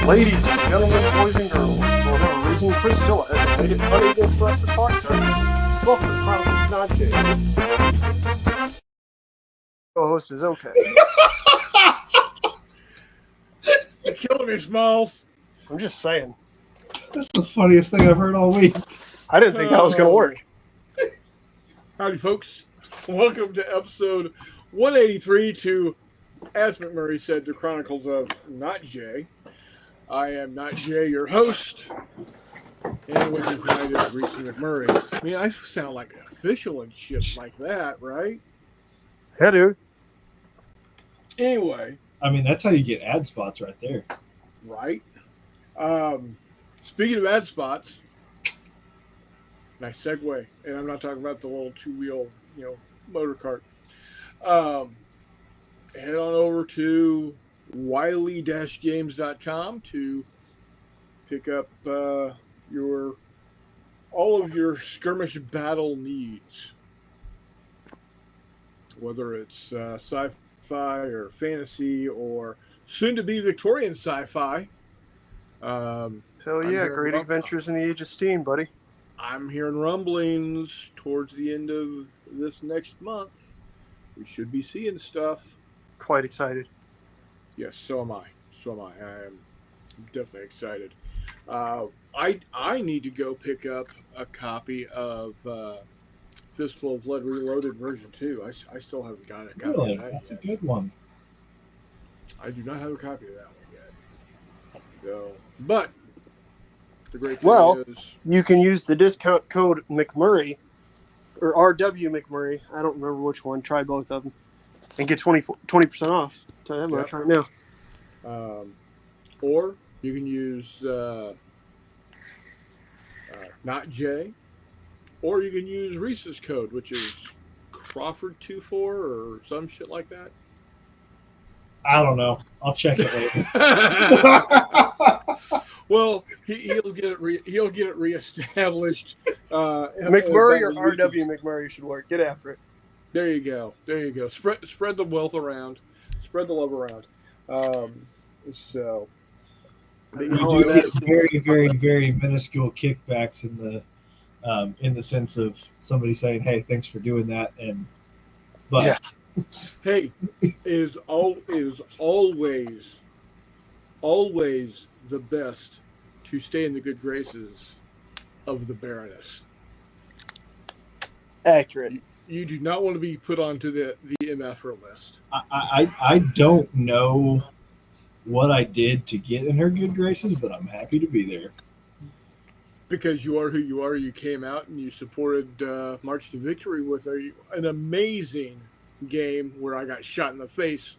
Ladies and gentlemen, boys and girls, for whatever reason, Priscilla has made it unable for us to talk to her. Welcome to Chronicles Not Jay. Co-host is okay. You're killing me, Smalls. I'm just saying. That's the funniest thing I've heard all week. I didn't think that was going to work. Howdy, folks. Welcome to episode 183 to, as McMurray said, the Chronicles of Not Jay. I am Not Jay, your host. And with me tonight is Reese McMurray. I mean, I sound like official and shit like that, right? Yeah, dude. Anyway. I mean, that's how you get ad spots right there. Right. Speaking of ad spots, nice segue. And I'm not talking about the little two-wheel, motor cart. Head on over to wiley-games.com to pick up all of your skirmish battle needs, whether it's sci-fi or fantasy or soon-to-be Victorian sci-fi. Hell yeah, great adventures in the Age of Steam, buddy. I'm hearing rumblings towards the end of this next month. We should be seeing stuff. Quite excited. Yes, so am I. I am definitely excited. I need to go pick up a copy of Fistful of Lead Reloaded version 2. I still haven't got a copy Really? of that That's yet. a good one. I do not have a copy of that one yet. So, but the great thing is, you can use the discount code McMurray or RW McMurray. I don't remember which one. Try both of them and get 20% off. Tell you that much right now. Or you can use Not J, or you can use Reese's code, which is Crawford24 or some shit like that. I don't know. I'll check it later. Well, he'll get it reestablished. McMurray or RW McMurray should work. Get after it. There you go. Spread the wealth around. Spread the love around. So. You do get very, very, very minuscule kickbacks in the sense of somebody saying, "Hey, thanks for doing that," but hey, it is always the best to stay in the good graces of the Baroness. Accurate. You do not want to be put onto the MF list. I don't know what I did to get in her good graces, but I'm happy to be there. Because you are who you are. You came out and you supported March to Victory with an amazing game where I got shot in the face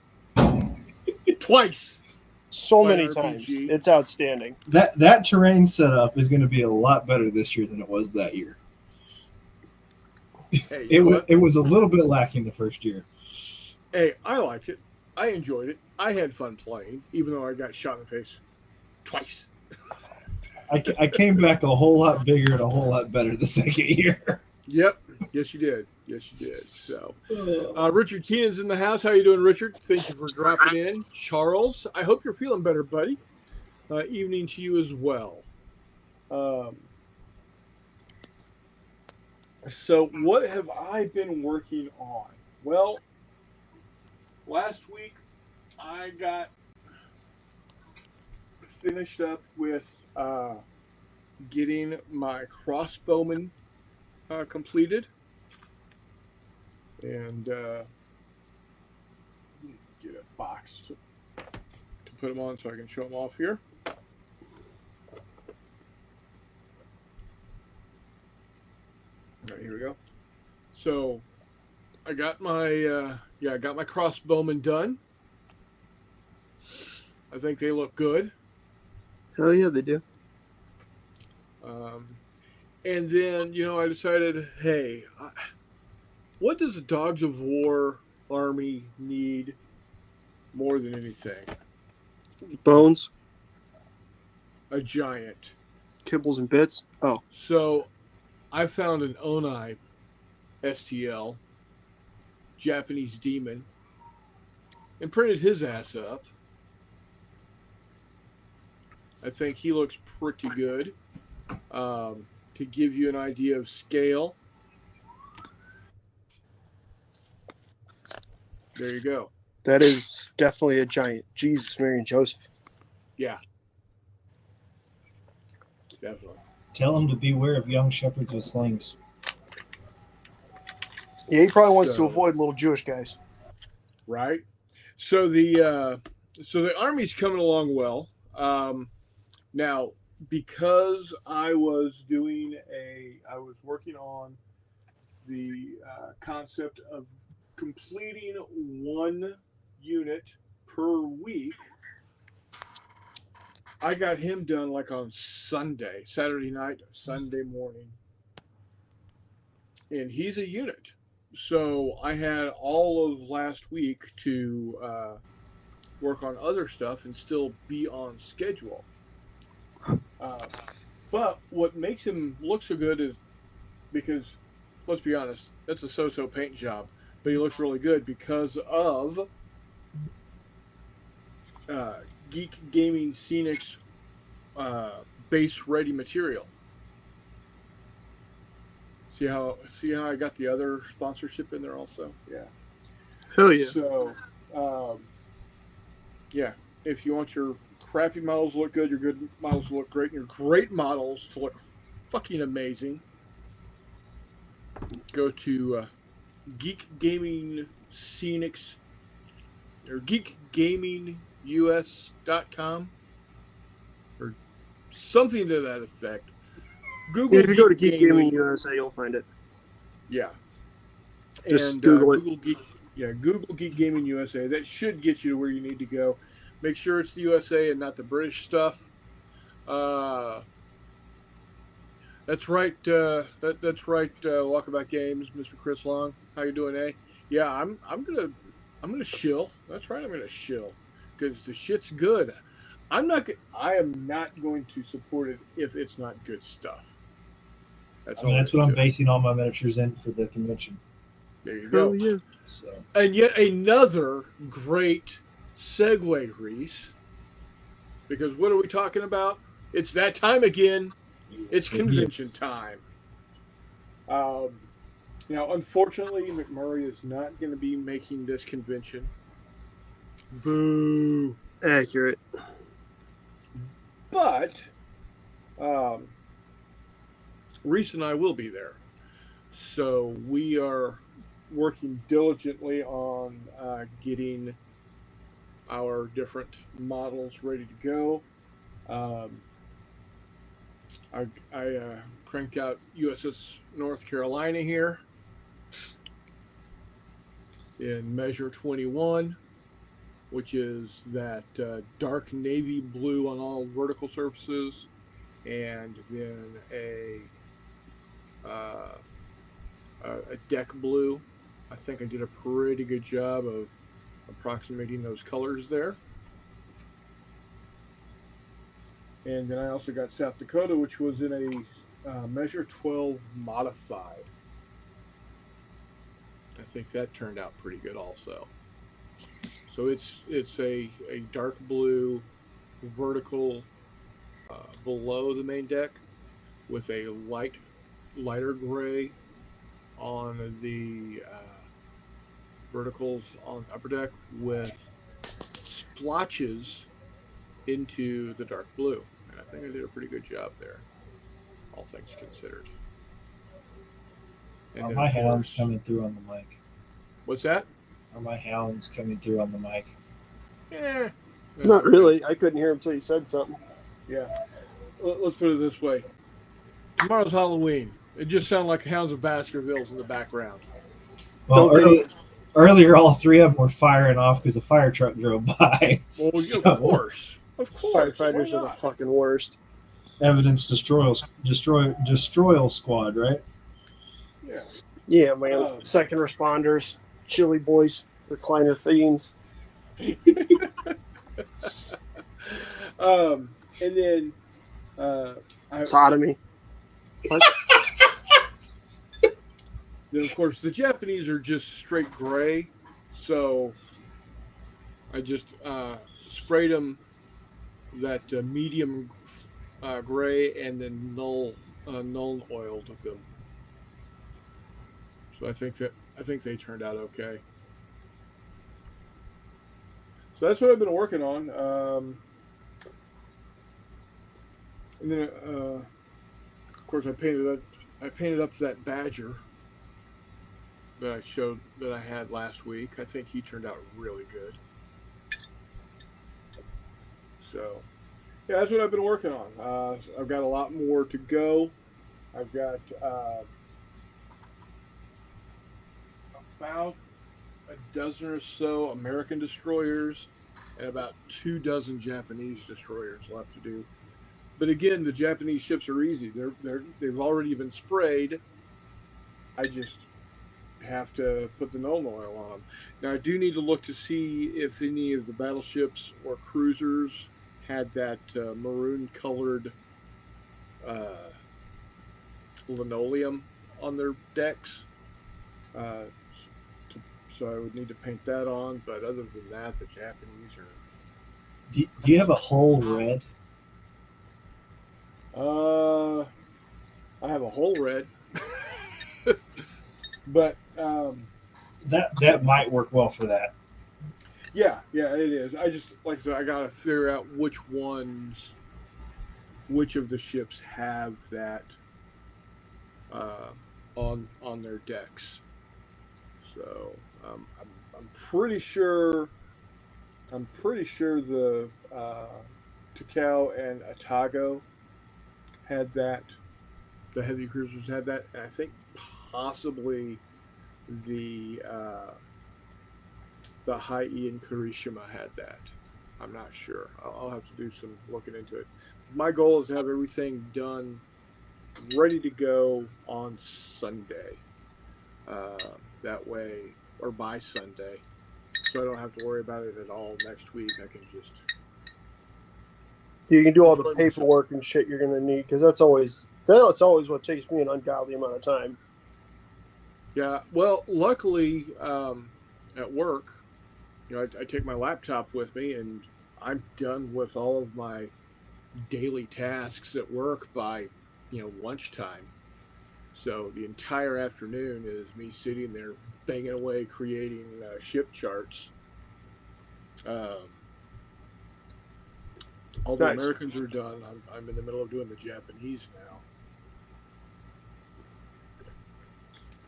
twice. So many times. It's outstanding. That terrain setup is going to be a lot better this year than it was that year. Hey, it was a little bit lacking the first year. Hey, I liked it. I enjoyed it. I had fun playing, even though I got shot in the face twice. I came back a whole lot bigger and a whole lot better the second year. Yep. Yes, you did. So, Richard Keenan's in the house. How you doing, Richard? Thank you for dropping in. Charles, I hope you're feeling better, buddy. Evening to you as well. So, what have I been working on? Well, last week I got finished up with getting my crossbowman completed. And get a box to put them on so I can show them off here. All right, here we go. So I got my crossbowmen done. I think they look good. Hell yeah, they do. And then, I decided, hey, what does the Dogs of War army need more than anything? Bones. A giant. Kibbles and bits. Oh. So I found an Onai STL, Japanese demon, and printed his ass up. I think he looks pretty good. To give you an idea of scale, there you go. That is definitely a giant. Jesus, Mary and Joseph. Yeah, definitely. Tell him to beware of young shepherds with slings. Yeah, he probably wants So- to avoid little Jewish guys. Right. So the army's coming along well. Now, because I was working on the concept of completing one unit per week. I got him done like on Saturday night, Sunday morning. And he's a unit. So I had all of last week to work on other stuff and still be on schedule. But what makes him look so good is because, let's be honest, that's a so-so paint job. But he looks really good because of Geek Gaming Scenics base ready material. See how I got the other sponsorship in there also? Yeah. Hell yeah. So, yeah, if you want your crappy models to look good, your good models to look great, and your great models to look fucking amazing, go to Geek Gaming Scenics or geekgamingus.com or something to that effect. Google. If you go to Geek Gaming USA, you'll find it. Yeah. Just Google it. Google Geek Gaming USA. That should get you to where you need to go. Make sure it's the USA and not the British stuff. That's right. That's right. Walkabout Games, Mr. Chris Long. How you doing, eh? Yeah, I'm gonna shill. That's right. I'm gonna shill because the shit's good. I am not going to support it if it's not good stuff. That's That's what I'm basing all my miniatures in for the convention. There you go. Hell yeah. So And yet another great segue, Reese. Because what are we talking about? It's that time again. It's convention time. Now, unfortunately, McMurray is not going to be making this convention. Boo. Accurate. But Reese and I will be there. So we are working diligently on getting our different models ready to go. I cranked out USS North Carolina here in Measure 21, which is that dark navy blue on all vertical surfaces, and then a deck blue. I think I did a pretty good job of approximating those colors there. And then I also got South Dakota, which was in a Measure 12 modified. I think that turned out pretty good also. So it's a dark blue vertical below the main deck with a lighter gray on the verticals on the upper deck with splotches into the dark blue. And I think I did a pretty good job there, all things considered. And are then, my of hounds course- coming through on the mic? What's that? Are my hounds coming through on the mic? Yeah. Not really. I couldn't hear him until you said something. Yeah. Let's put it this way. Tomorrow's Halloween. It just sounded like Hounds of Baskervilles in the background. Well, Don't earlier all three of them were firing off because a fire truck drove by. Well, So- of course. Of course. Firefighters Why are the not? fucking worst. Evidence destroyal squad, right? Yeah. Yeah, man. Oh. Second responders, chili boys, recliner fiends. And then Sodomy. then of course the Japanese are just straight gray, so I just sprayed them that medium gray and then null oiled them. So I think they turned out okay. So that's what I've been working on. And then, of course, I painted up that badger that I had last week. I think he turned out really good. So, yeah, that's what I've been working on. I've got a lot more to go. I've got about a dozen or so American destroyers and about 24 Japanese destroyers left to do. But again, the Japanese ships are easy. They've already been sprayed. I just have to put the null oil on them. Now, I do need to look to see if any of the battleships or cruisers had that maroon-colored linoleum on their decks. So I would need to paint that on. But other than that, the Japanese are... Do you have a whole red? I have a whole red, but that might work well for that. yeah, it is. I just, like I said, I gotta figure out which of the ships have that on their decks. So I'm pretty sure the Takao and Atago had that. The heavy cruisers had that, and I think possibly the Hai and Kurishima had that. I'm not sure. I'll have to do some looking into it. My goal is to have everything done, ready to go on Sunday. That way, or by Sunday, so I don't have to worry about it at all next week. I can just... You can do all the paperwork and shit you're gonna need, because that's always what takes me an ungodly amount of time. Yeah, well, luckily at work, I take my laptop with me, and I'm done with all of my daily tasks at work by lunchtime. So the entire afternoon is me sitting there banging away creating ship charts. All the Nice. Americans are done. I'm in the middle of doing the Japanese now.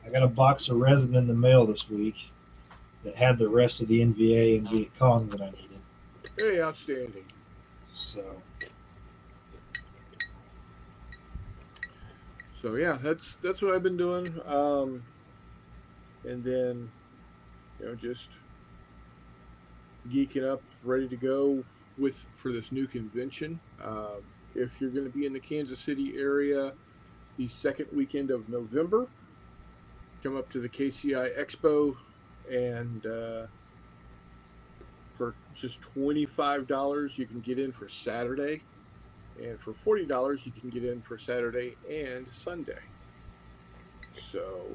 I got a box of resin in the mail this week that had the rest of the NVA and Viet Cong that I needed. Very outstanding. So yeah, that's what I've been doing. And then just geeking up, ready to go for this new convention. If you're going to be in the Kansas City area the second weekend of November, come up to the KCI Expo, and for just $25 you can get in for Saturday, and for $40 you can get in for Saturday and Sunday. So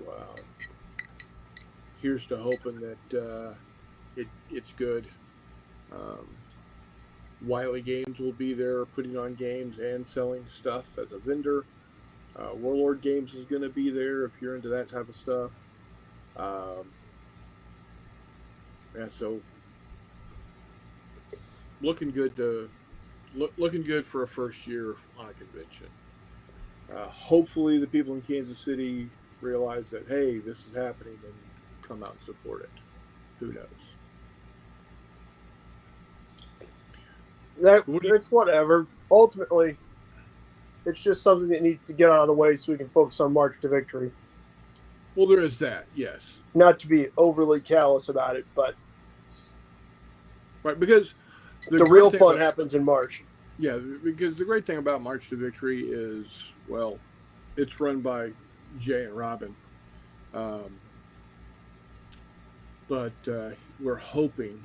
here's to hoping that it's good. Wiley Games will be there putting on games and selling stuff as a vendor. Warlord Games is going to be there if you're into that type of stuff. Yeah, so looking good for a first year on a convention. Hopefully the people in Kansas City realize that, hey, this is happening, and come out and support it. Who knows? It's whatever. Ultimately, it's just something that needs to get out of the way so we can focus on March to Victory. Well, there is that, yes. Not to be overly callous about it, but right, because the real fun happens in March. Yeah, because the great thing about March to Victory is, well, it's run by Jay and Robin. But we're hoping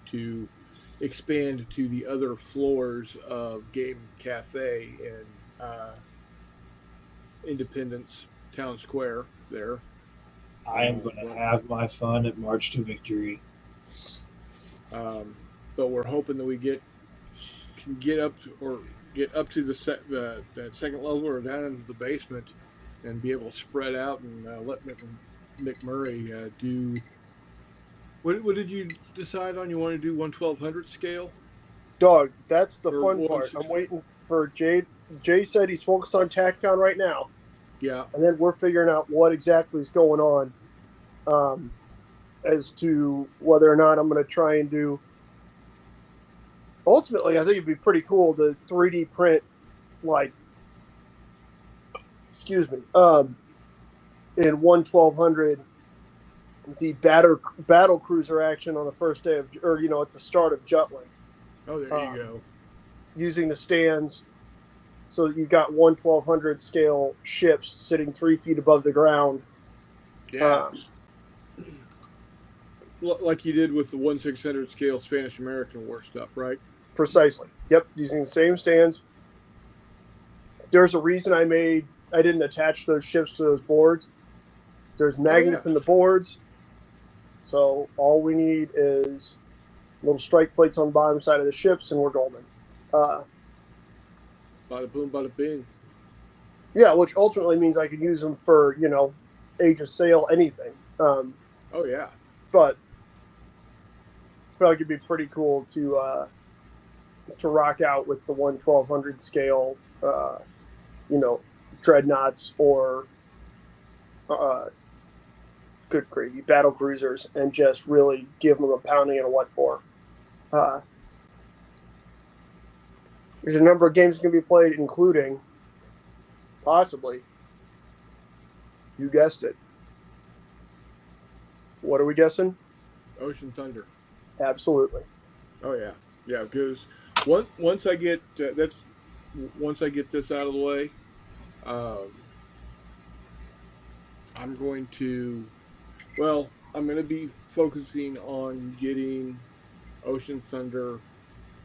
to expand to the other floors of Game Cafe in Independence Town Square there. I am going to have my fun at March to Victory. but we're hoping that we can get up to that second level or down into the basement and be able to spread out and let McMurray do. What did you decide on? You want to do 1/1200 scale? Dog, that's the Or fun one part. six- I'm waiting for Jay. Jay said he's focused on Tacticon right now, Yeah. and then we're figuring out what exactly is going on, as to whether or not I'm going to try and do. Ultimately, I think it'd be pretty cool to 3D print, like, excuse me, in 1/1200, the battle cruiser action on the first day of, or at the start of Jutland, Oh, there you go. using the stands, so that you got 1/1200 scale ships sitting 3 feet above the ground. Yeah. Like you did with the 1/600 scale Spanish American War stuff, right? Precisely. Yep, using the same stands. There's a reason I didn't attach those ships to those boards. There's magnets in the boards, so all we need is little strike plates on the bottom side of the ships, and we're golden. Bada boom, bada bing. Yeah, which ultimately means I can use them for Age of Sail, anything. Oh yeah. But I feel like it'd be pretty cool to rock out with the 1/1200 scale, dreadnoughts or good gravy battle cruisers, and just really give them a pounding and a what for. There's a number of games that can be played, including possibly, you guessed it. What are we guessing? Ocean Thunder. Absolutely. Oh yeah, yeah. Because once I get this out of the way, I'm going to be focusing on getting Ocean Thunder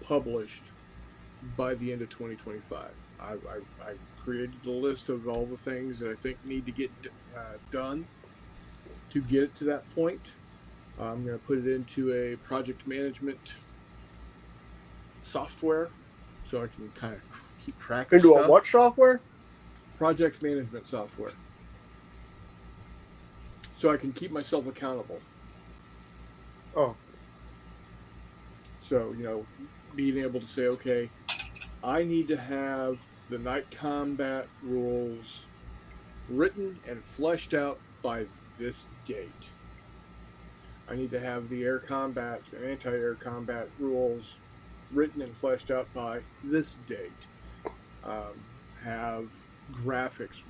published by the end of 2025. I created the list of all the things that I think need to get done to get it to that point. I'm going to put it into a project management software so I can kind of keep track of Into stuff. a what software? Project management software. So I can keep myself accountable. Oh. So, being able to say, okay, I need to have the night combat rules written and fleshed out by this date. I need to have the air combat and anti-air combat rules written and fleshed out by this date. Have graphics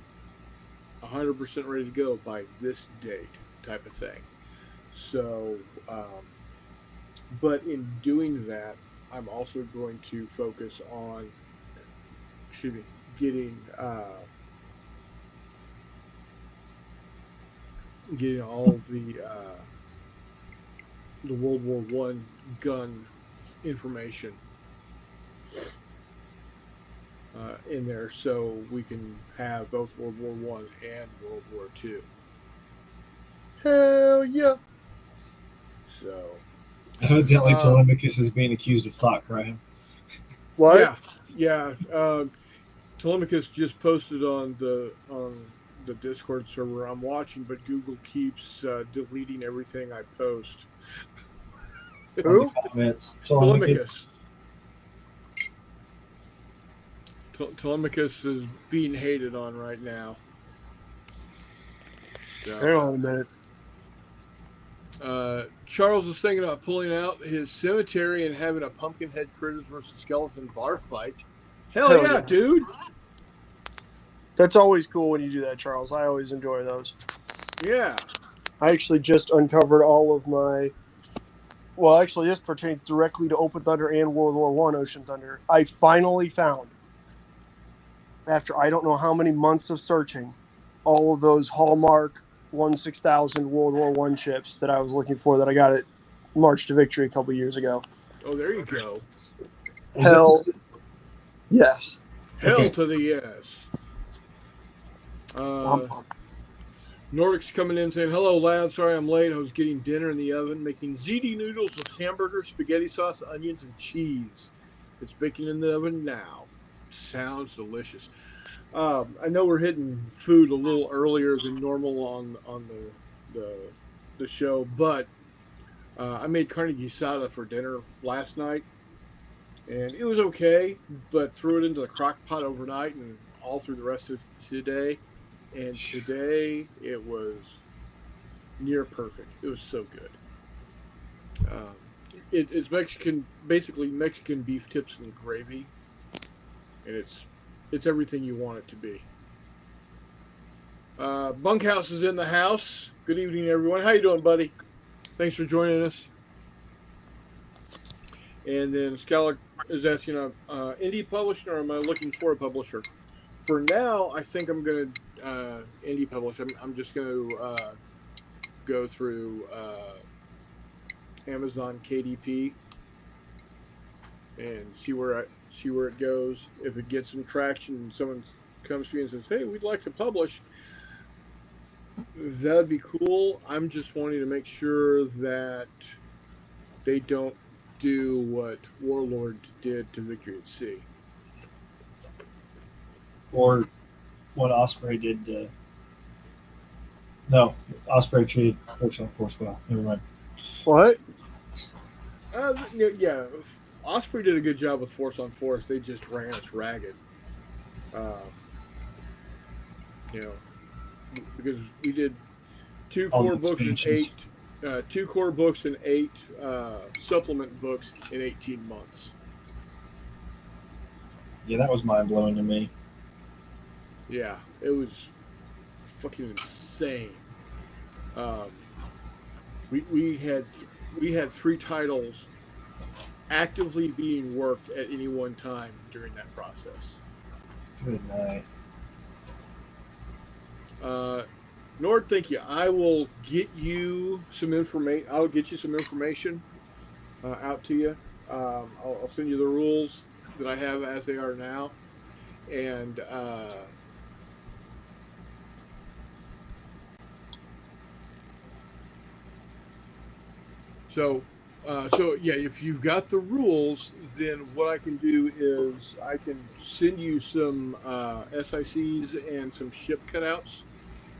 100% ready to go by this date, type of thing. So, but in doing that, I'm also going to focus on, getting all the World War I gun information in there, so we can have both World War I and World War II. Hell yeah. So Evidently, Telemachus is being accused of thought crime. What? Yeah. Telemachus just posted on the Discord server I'm watching, but Google keeps deleting everything I post. Who? Comments. Telemachus. Telemachus is being hated on right now. So, Hang on a minute. Charles is thinking about pulling out his cemetery and having a Pumpkinhead Critters versus Skeleton bar fight. Hell yeah, dude! That's always cool when you do that, Charles. I always enjoy those. Yeah. I actually just uncovered all of my... Well, actually, this pertains directly to Open Thunder and World War I Ocean Thunder. I finally found, after I don't know how many months of searching, all of those Hallmark 16000 World War I ships that I was looking for that I got at March to Victory a couple years ago. Oh, there you go. Hell yes. Hell to the yes. Nordic's coming in saying, hello, lad. Sorry I'm late. I was getting dinner in the oven, making ziti noodles with hamburger, spaghetti sauce, onions, and cheese. It's baking in the oven now. Sounds delicious. I know we're hitting food a little earlier than normal on the show, but I made carne asada for dinner last night, and it was okay, but threw it into the crock pot overnight and all through the rest of today. And today it was near perfect. It was so good. It's Mexican, basically Mexican beef tips and gravy, and it's everything you want it to be. Bunkhouse is in the house. Good evening, everyone. How you doing, buddy? Thanks for joining us. And then Scalar is asking, indie publisher, or am I looking for a publisher? For now, I think I'm going to indie publish. I'm just going to go through Amazon KDP and see where it goes. If it gets some traction and someone comes to me and says, hey, we'd like to publish, that'd be cool. I'm just wanting to make sure that they don't do what Warlord did to Victory at Sea. Or what Osprey did to... No, Osprey treated Force on Force well. Never mind. What? Yeah, Osprey did a good job with Force on Force. They just ran us ragged. Because we did two core books and eight supplement books in 18 months. Yeah, that was mind blowing to me. Yeah, it was fucking insane. We had 3 titles actively being worked at any one time during that process. Good night. Nord, thank you. I will get you some information. I'll get you some information out to you. I'll send you the rules that I have as they are now, and So yeah, if you've got the rules, then what I can do is I can send you some SICs and some ship cutouts,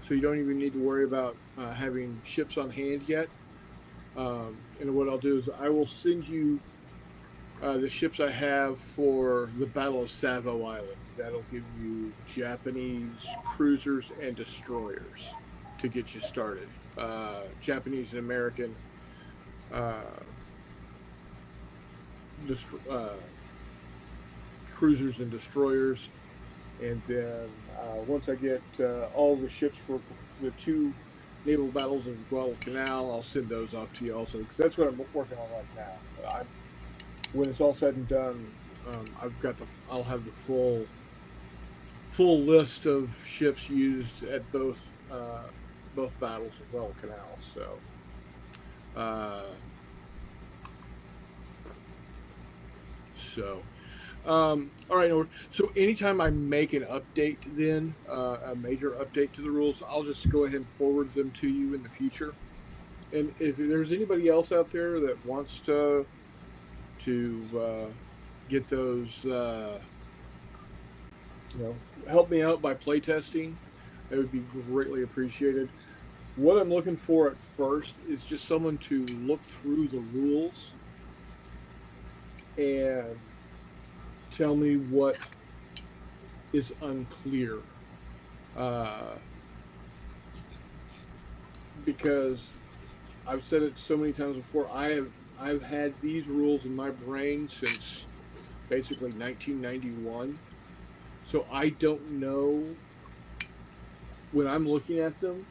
so you don't even need to worry about having ships on hand yet. And what I'll do is I will send you the ships I have for the Battle of Savo Island. That'll give you Japanese cruisers and destroyers to get you started. Japanese and American cruisers and destroyers, and then once I get all the ships for the 2 naval battles of Guadalcanal, I'll send those off to you also, because that's what I'm working on right now. When it's all said and done, I'll have the full list of ships used at both battles of Guadalcanal. All right, so anytime I make an update, then a major update to the rules, I'll just go ahead and forward them to you in the future. And if there's anybody else out there that wants to get those, help me out by playtesting, that would be greatly appreciated. What I'm looking for at first is just someone to look through the rules and tell me what is unclear. Because I've said it so many times before, I've had these rules in my brain since basically 1991. So I don't know, when I'm looking at them,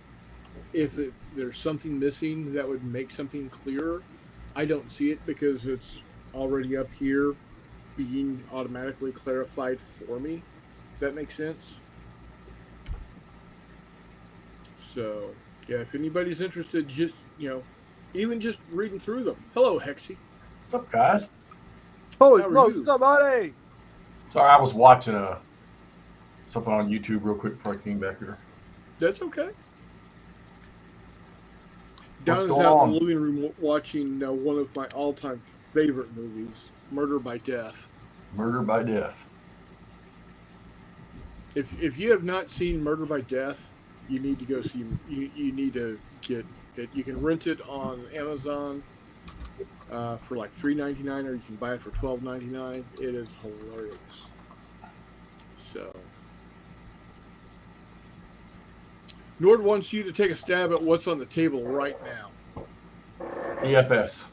if there's something missing that would make something clearer. I don't see it because it's already up here being automatically clarified for me. That makes sense? So, yeah, if anybody's interested, just, even just reading through them. Hello, Hexy. What's up, guys? Holy smokes, what's up, buddy? Sorry, I was watching something on YouTube real quick before I came back here. That's okay. Don is going out on? in the living room watching one of my all-time favorite movies, Murder by Death. Murder by Death. If you have not seen Murder by Death, you need to go see. You need to get it. You can rent it on Amazon for like $3.99, or you can buy it for $12.99. It is hilarious. So, Nord wants you to take a stab at what's on the table right now. EFS.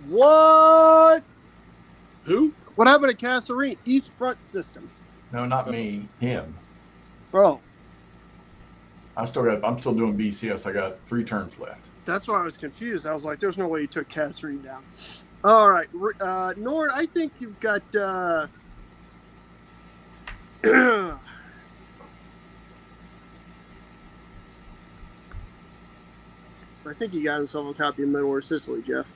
What? Who? What happened to Kasserine? East Front System. No, not me. Him. Bro, I'm still doing BCS. I got 3 turns left. that's why I was confused. I was like, there's no way you took Kasserine down. All right. Nord, I think you've got... I think he got himself a copy of Middle-earth Sicily, Jeff.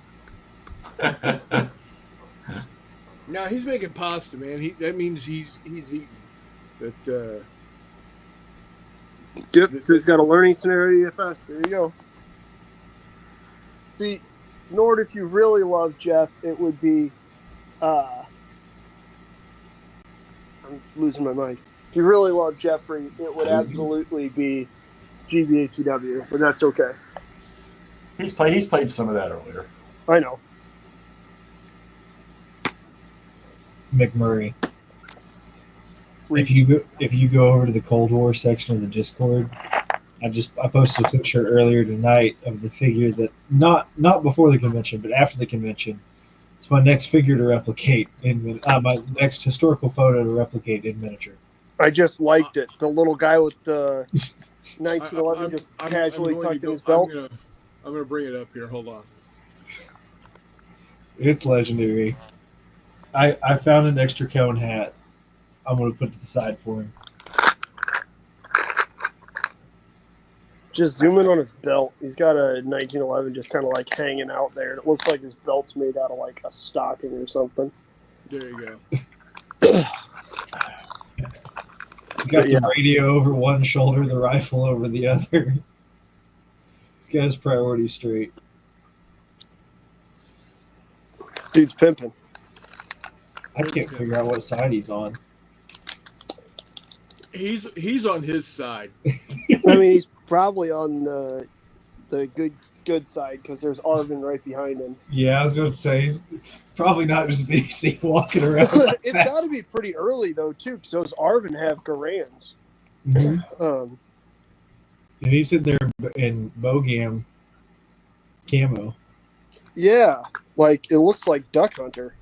No, he's making pasta, man. That means he's eating. But Yep, so he's got a learning scenario EFS. There you go. See, Nord, if you really love Jeff, it would be... I'm losing my mind. If you really love Jeffrey, it would absolutely be GBACW, but that's okay. He's played some of that earlier. I know. McMurray. If you go over to the Cold War section of the Discord, I posted a picture earlier tonight of the figure that not before the convention, but after the convention. It's my next figure to replicate my next historical photo to replicate in miniature. I just liked it. The little guy with the 1911 just casually tucked in his belt. I'm going to bring it up here. Hold on. It's legendary. I found an extra cone hat. I'm going to put to the side for him. Just zoom in on his belt. He's got a 1911 just kind of like hanging out there. And it looks like his belt's made out of like a stocking or something. There you go. He got the radio over one shoulder, the rifle over the other. This guy's priorities straight. Dude's pimping. I can't figure out what side he's on. He's on his side. I mean, he's probably on the good side because there's Arvin right behind him. Yeah, I was going to say he's probably not just BC walking around. It's got to be pretty early though too, because those Arvin have Garans. Mm-hmm. And he's in there in Bogam camo. Yeah, like it looks like Duck Hunter.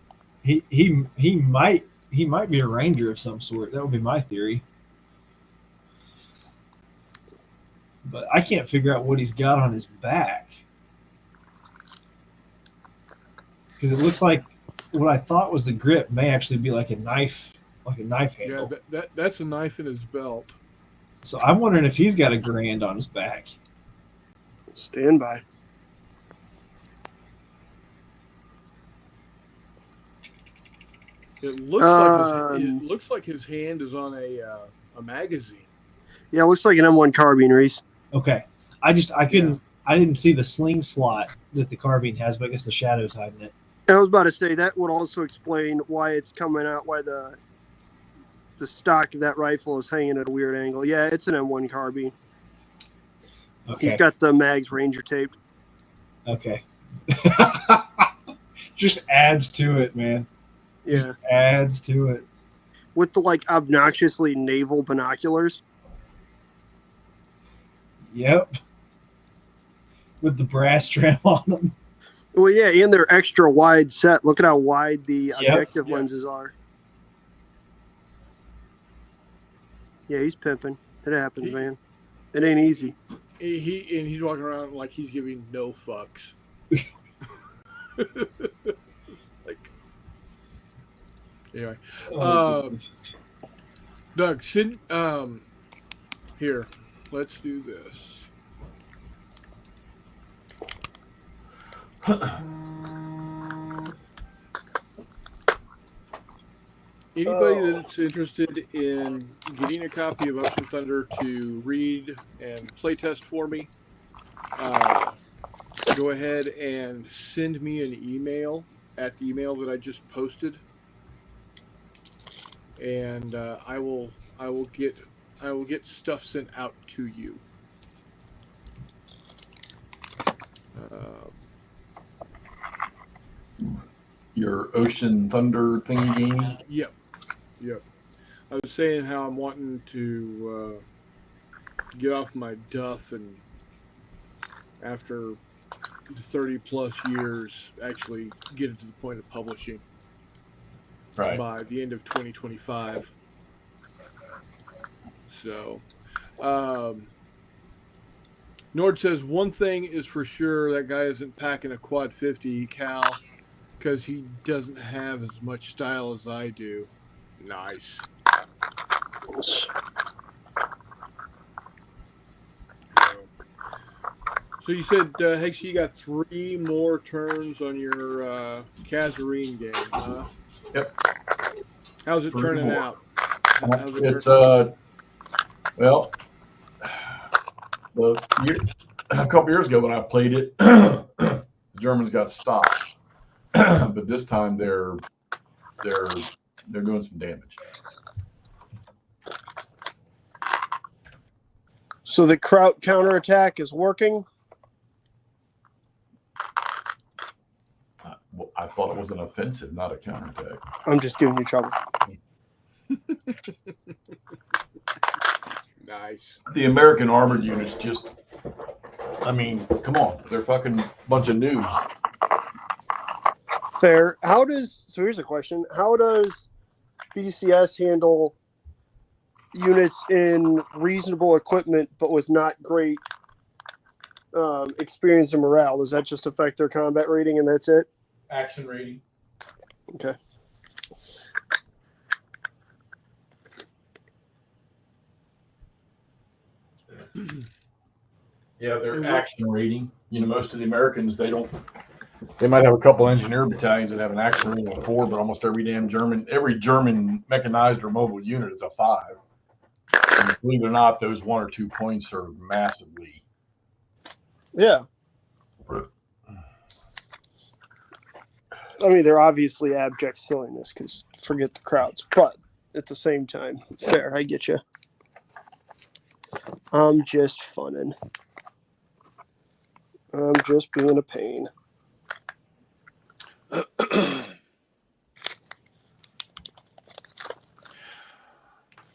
He might be a ranger of some sort. That would be my theory. But I can't figure out what he's got on his back. Because it looks like what I thought was the grip may actually be like a knife handle. Yeah, that's a knife in his belt. So I'm wondering if he's got a Grand on his back. Stand by. It looks like his hand is on a magazine. Yeah, it looks like an M1 carbine, Reese. Okay. I didn't see the sling slot that the carbine has, but I guess the shadow's hiding it. I was about to say that would also explain why it's coming out, why the stock of that rifle is hanging at a weird angle. Yeah, it's an M1 carbine. Okay. He's got the mags Ranger taped. Okay. Just adds to it, man. Yeah. Just adds to it. With the like obnoxiously naval binoculars. Yep. With the brass trim on them. Well, yeah, and they're extra wide set. Look at how wide the objective lenses are. Yeah, he's pimping. It happens, man. It ain't easy. He's walking around like he's giving no fucks. Like, anyway, Doug, here, let's do this. Anybody that's interested in getting a copy of Ocean Thunder to read and playtest for me, go ahead and send me an email at the email that I just posted, and I will get stuff sent out to you. Your Ocean Thunder thingy game? Yep. I was saying how I'm wanting to get off my duff and after 30 plus years actually get it to the point of publishing Right. by the end of 2025. So, Nord says one thing is for sure, that guy isn't packing a quad 50 cal because he doesn't have as much style as I do. Nice. So you said, Hex, you got 3 more turns on your Kazarine game, huh? Yep. How's it 3 turning more. out? It's well, a couple years ago when I played it, the Germans got stopped, but this time they're doing some damage. So the Kraut counterattack is working? I thought it was an offensive, not a counterattack. I'm just giving you trouble. Nice. The American armored units just, I mean, come on. They're fucking bunch of noobs. Fair. So here's a question. How does BCS handle units in reasonable equipment but with not great experience and morale? Does that just affect their combat rating and that's it? Action rating. Okay. Yeah, their action rating. You know, most of the Americans, they might have a couple engineer battalions that have an action rating of 4, but almost every German mechanized or mobile unit is a 5. And believe it or not, those 1 or 2 points are massively. Yeah. I mean, they're obviously abject silliness because forget the crowds, but at the same time, fair. I get you. I'm just funning. I'm just being a pain.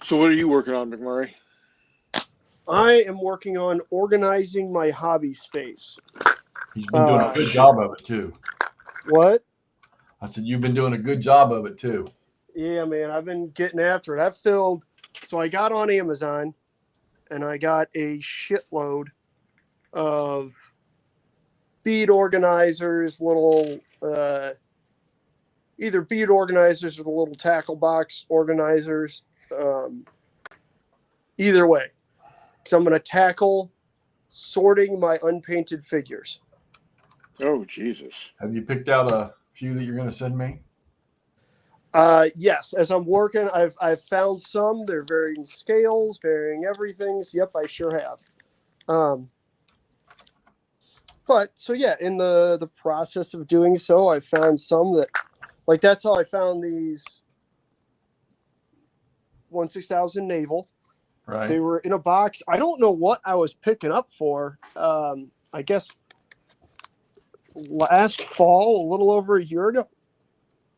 So what are you working on, McMurray? I am working on organizing my hobby space. He's been doing a good job of it, too. What? I said, you've been doing a good job of it, too. Yeah, man. I've been getting after it. So I got on Amazon, and I got a shitload of bead organizers, little either bead organizers or the little tackle box organizers. Either way, because I'm going to tackle sorting my unpainted figures. Oh, Jesus. Have you picked out a few that you're going to send me? Yes, as I'm working, I've found some. They're varying scales, varying everythings. Yep, I sure have. But so yeah, in the process of doing so, I found some that, like, that's how I found these 16000 Naval. Right. They were in a box. I don't know what I was picking up for. I guess last fall, a little over a year ago.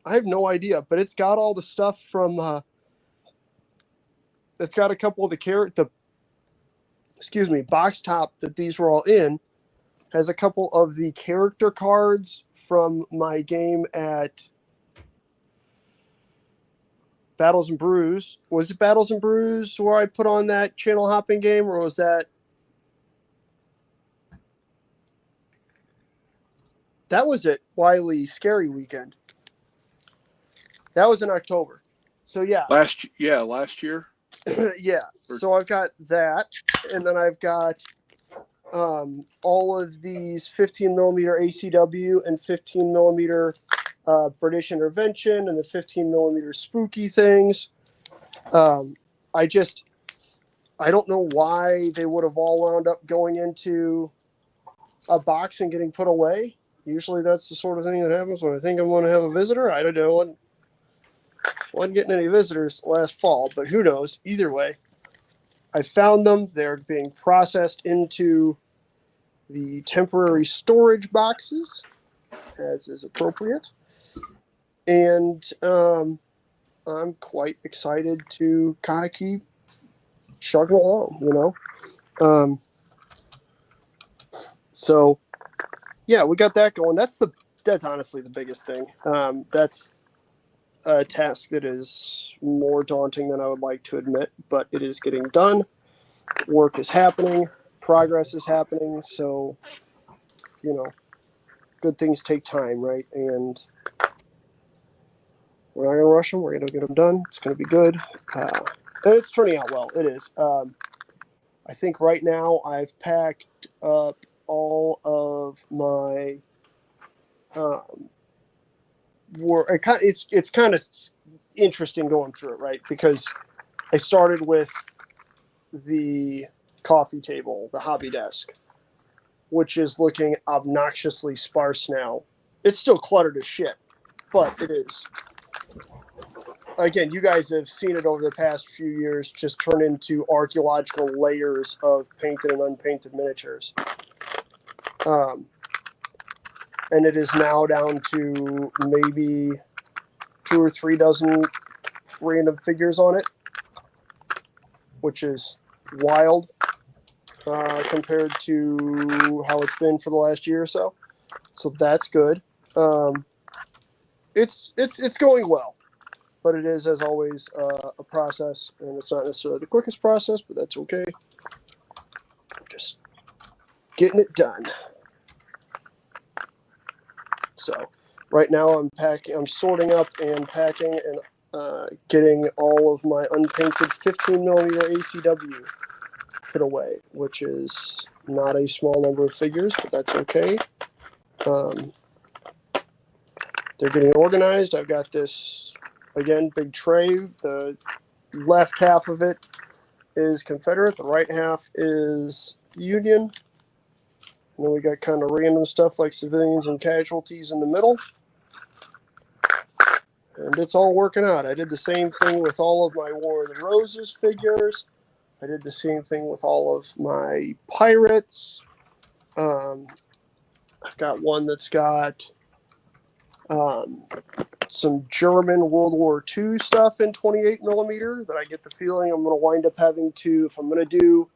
I have no idea, but it's got all the stuff from. It's got a couple of the box top that these were all in. Has a couple of the character cards from my game at Battles and Brews. Was it Battles and Brews where I put on that channel hopping game, or was that? That was it. Wiley Scary Weekend. That was in October. So yeah. Last year. Yeah. So I've got that, and then I've got all of these 15 millimeter ACW and 15 millimeter British Intervention and the 15 millimeter spooky things. I don't know why they would have all wound up going into a box and getting put away. Usually that's the sort of thing that happens when I think I'm going to have a visitor. I don't know. Wasn't getting any visitors last fall, but who knows? Either way, I found them. They're being processed into the temporary storage boxes, as is appropriate. And I'm quite excited to kind of keep chugging along, you know? So, yeah, we got that going. That's honestly the biggest thing. That's a task that is more daunting than I would like to admit, but it is getting done. Work is happening. Progress is happening. So, you know, good things take time, right? And we're not going to rush them. We're going to get them done. It's going to be good. And it's turning out well. It is. I think right now I've packed up all of my it's kind of interesting going through it, right? Because I started with the coffee table, the hobby desk, which is looking obnoxiously sparse now. It's still cluttered as shit, but it is. Again, you guys have seen it over the past few years just turn into archaeological layers of painted and unpainted miniatures. And it is now down to maybe 2 or 3 dozen random figures on it, which is wild compared to how it's been for the last year or so. So that's good. It's going well, but it is, as always, a process, and it's not necessarily the quickest process, but that's okay. Just getting it done. So right now I'm sorting up and packing and getting all of my unpainted 15 millimeter ACW put away, which is not a small number of figures, but that's okay. They're getting organized. I've got this, again, big tray. The left half of it is Confederate. The right half is Union. And then we got kind of random stuff like civilians and casualties in the middle. And it's all working out. I did the same thing with all of my War of the Roses figures. I did the same thing with all of my pirates. I've got one that's got some German World War II stuff in 28 millimeter that I get the feeling I'm going to wind up having to, if I'm going to do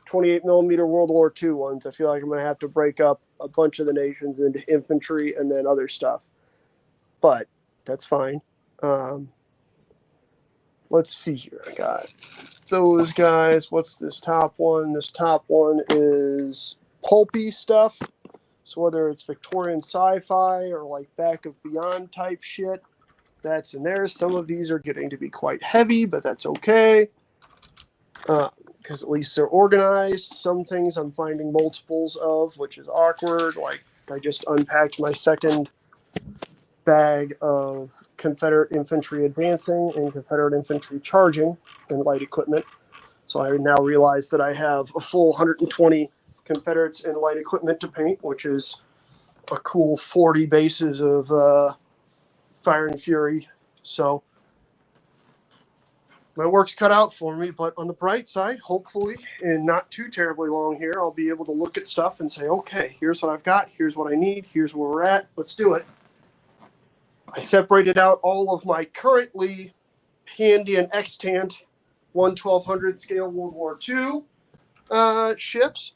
28 millimeter World War II ones, I feel like I'm going to have to break up a bunch of the nations into infantry and then other stuff. But that's fine. Let's see here. I got those guys. What's this top one? This top one is pulpy stuff. So whether it's Victorian sci-fi or like Back of Beyond type shit, that's in there. Some of these are getting to be quite heavy, but that's okay. Because at least they're organized. Some things I'm finding multiples of, which is awkward. Like I just unpacked my second bag of Confederate infantry advancing and Confederate infantry charging and light equipment. So I now realize that I have a full 120 Confederates in light equipment to paint, which is a cool 40 bases of Fire and Fury. So my work's cut out for me, but on the bright side, hopefully, in not too terribly long here, I'll be able to look at stuff and say, okay, here's what I've got, here's what I need, here's where we're at, let's do it. I separated out all of my currently handy and extant 1/1200 scale World War II ships,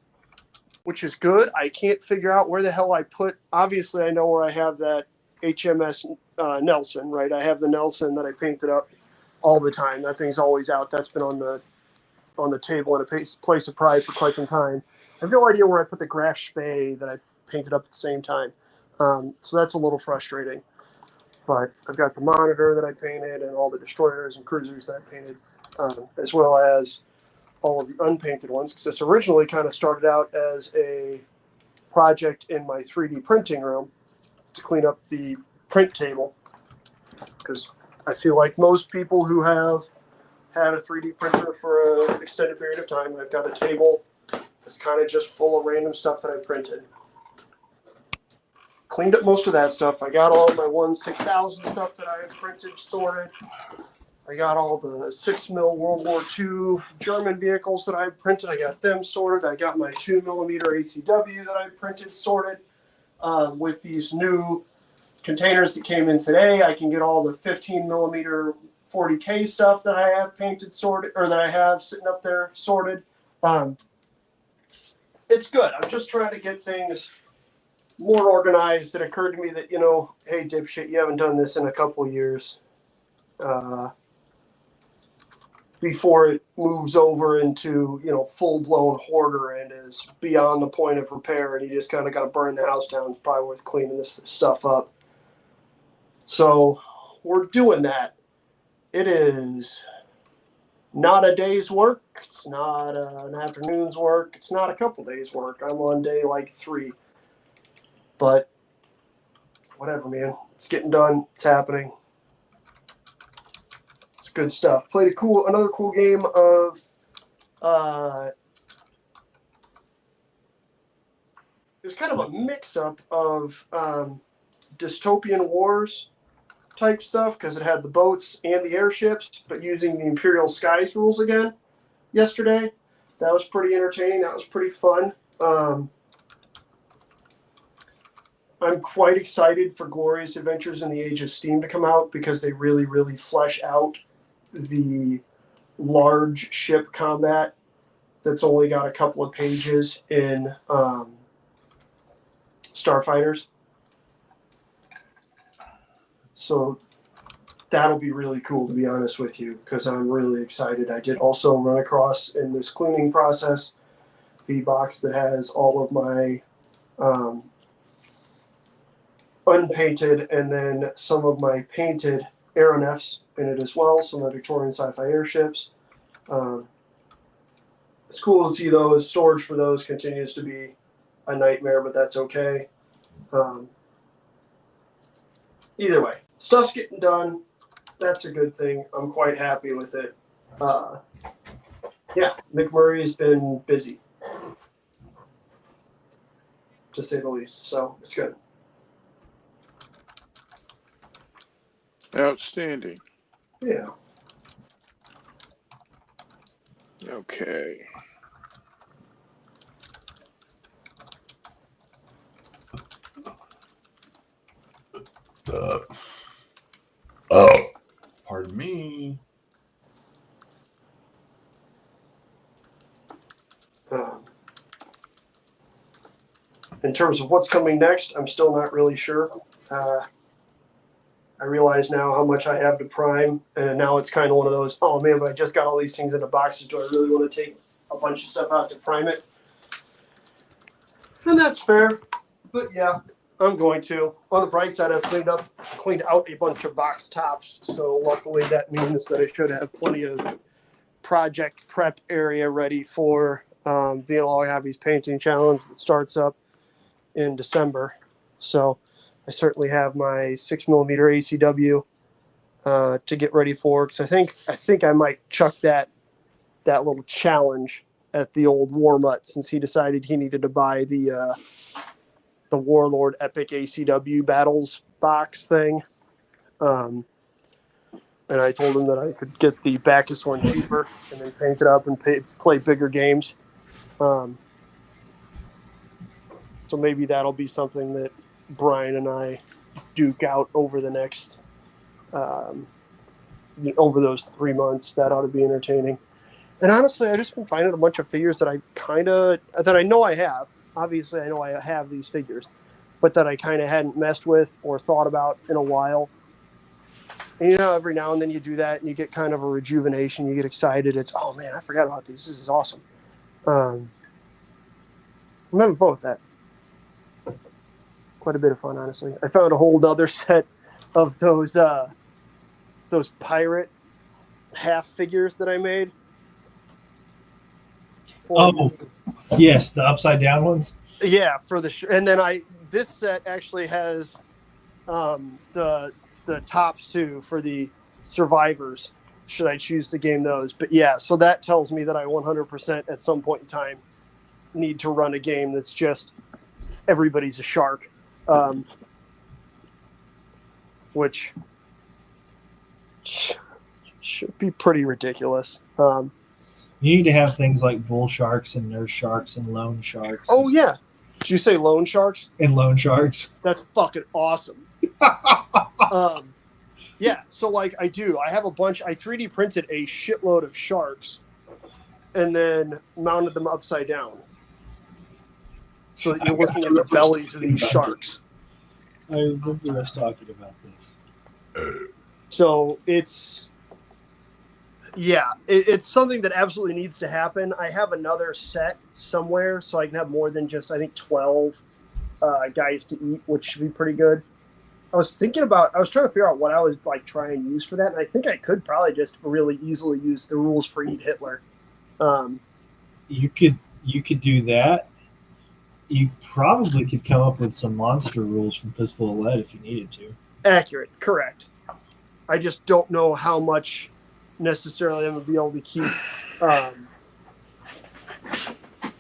which is good. I can't figure out where the hell I put, obviously I know where I have that HMS Nelson, right? I have the Nelson that I painted up all the time. That thing's always out. That's been on the table in a place of pride for quite some time. I have no idea where I put the Graf Spee that I painted up at the same time. So that's a little frustrating. But I've got the Monitor that I painted and all the destroyers and cruisers that I painted, as well as all of the unpainted ones, because this originally kind of started out as a project in my 3D printing room to clean up the print table, because I feel like most people who have had a 3D printer for an extended period of time, I've got a table that's kind of just full of random stuff that I printed. cleaned up most of that stuff. I got all my 1/6000 stuff that I had printed sorted. I got all the 6mm World War II German vehicles that I printed. I got them sorted. I got my 2mm ACW that I printed sorted. With these new containers that came in today, I can get all the 15mm 40K stuff that I have painted sorted, or that I have sitting up there sorted. It's good. I'm just trying to get things more organized. It occurred to me that, hey, dipshit, you haven't done this in a couple of years. Before it moves over into, full-blown hoarder and is beyond the point of repair, and you just kind of got to burn the house down. It's probably worth cleaning this stuff up. So we're doing that. It is not a day's work. It's not an afternoon's work. It's not a couple days' work. I'm on day like 3. But whatever, man. It's getting done. It's happening. Good stuff. Played another cool game of it was kind of a mix-up of dystopian wars type stuff, because it had the boats and the airships, but using the Imperial Skies rules again yesterday. That was pretty entertaining. That was pretty fun. I'm quite excited for Glorious Adventures in the Age of Steam to come out, because they really, really flesh out the large ship combat that's only got a couple of pages in Starfighters. So that'll be really cool, to be honest with you, because I'm really excited. I did also run across in this cleaning process the box that has all of my unpainted and then some of my painted aeronefs in it as well, some of the Victorian sci-fi airships. It's cool to see those. Storage for those continues to be a nightmare, but that's okay. Either way, stuff's getting done. That's a good thing. I'm quite happy with it. Yeah, McMurray has been busy, to say the least, so it's good. Outstanding. Yeah. Okay. Pardon me. In terms of what's coming next, I'm still not really sure. I realize now how much I have to prime, and now it's kind of one of those, oh man, but I just got all these things in the boxes. Do I really want to take a bunch of stuff out to prime it? And that's fair, but yeah, I'm going to. On the bright side, I've cleaned out a bunch of box tops, so luckily that means that I should have plenty of project prep area ready for the All Hobbies Painting Challenge that starts up in December. So I certainly have my 6mm ACW to get ready for, because I think I might chuck that little challenge at the old War Mutt, since he decided he needed to buy the Warlord Epic ACW Battles box thing. And I told him that I could get the Bacchus one cheaper and then paint it up and play bigger games. So maybe that'll be something that Brian and I duke out over the next, over those 3 months. That ought to be entertaining. And honestly, I've just been finding a bunch of figures that I know I have. Obviously, I know I have these figures, but that I kind of hadn't messed with or thought about in a while. And every now and then you do that and you get kind of a rejuvenation. You get excited. It's, oh man, I forgot about these. This is awesome. I'm having fun with that. Quite a bit of fun, honestly. I found a whole other set of those pirate half figures that I made. Yes, the upside down ones. Yeah, for the and then this set actually has the tops too for the survivors, should I choose to game those. But yeah, so that tells me that I 100% at some point in time need to run a game that's just everybody's a shark. which should be pretty ridiculous. You need to have things like bull sharks and nurse sharks and loan sharks. Oh yeah, did you say loan sharks? And loan sharks. That's fucking awesome. Yeah, so like I have a bunch. I 3D printed a shitload of sharks, and then mounted them upside down, so that you're looking at the bellies of these sharks. I remember us talking about this. So it's something that absolutely needs to happen. I have another set somewhere, so I can have more than just, I think, 12 guys to eat, which should be pretty good. I was trying to figure out what I was like trying to use for that, and I think I could probably just really easily use the rules for Eat Hitler. You could do that. You probably could come up with some monster rules from Fistful of Lead if you needed to. Accurate, correct. I just don't know how much necessarily I'm going to be able to keep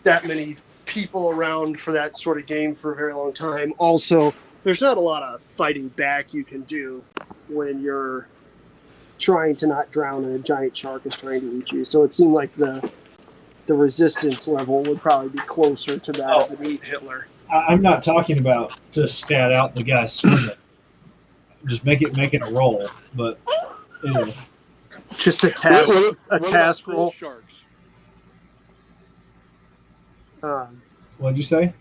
that many people around for that sort of game for a very long time. Also, there's not a lot of fighting back you can do when you're trying to not drown and a giant shark is trying to eat you. So it seemed like the resistance level would probably be closer to that of an Eat Hitler. I'm not talking about to stat out the guy swimming. Just make it a roll. But anyway. Just a task roll. Sharks. What'd you say?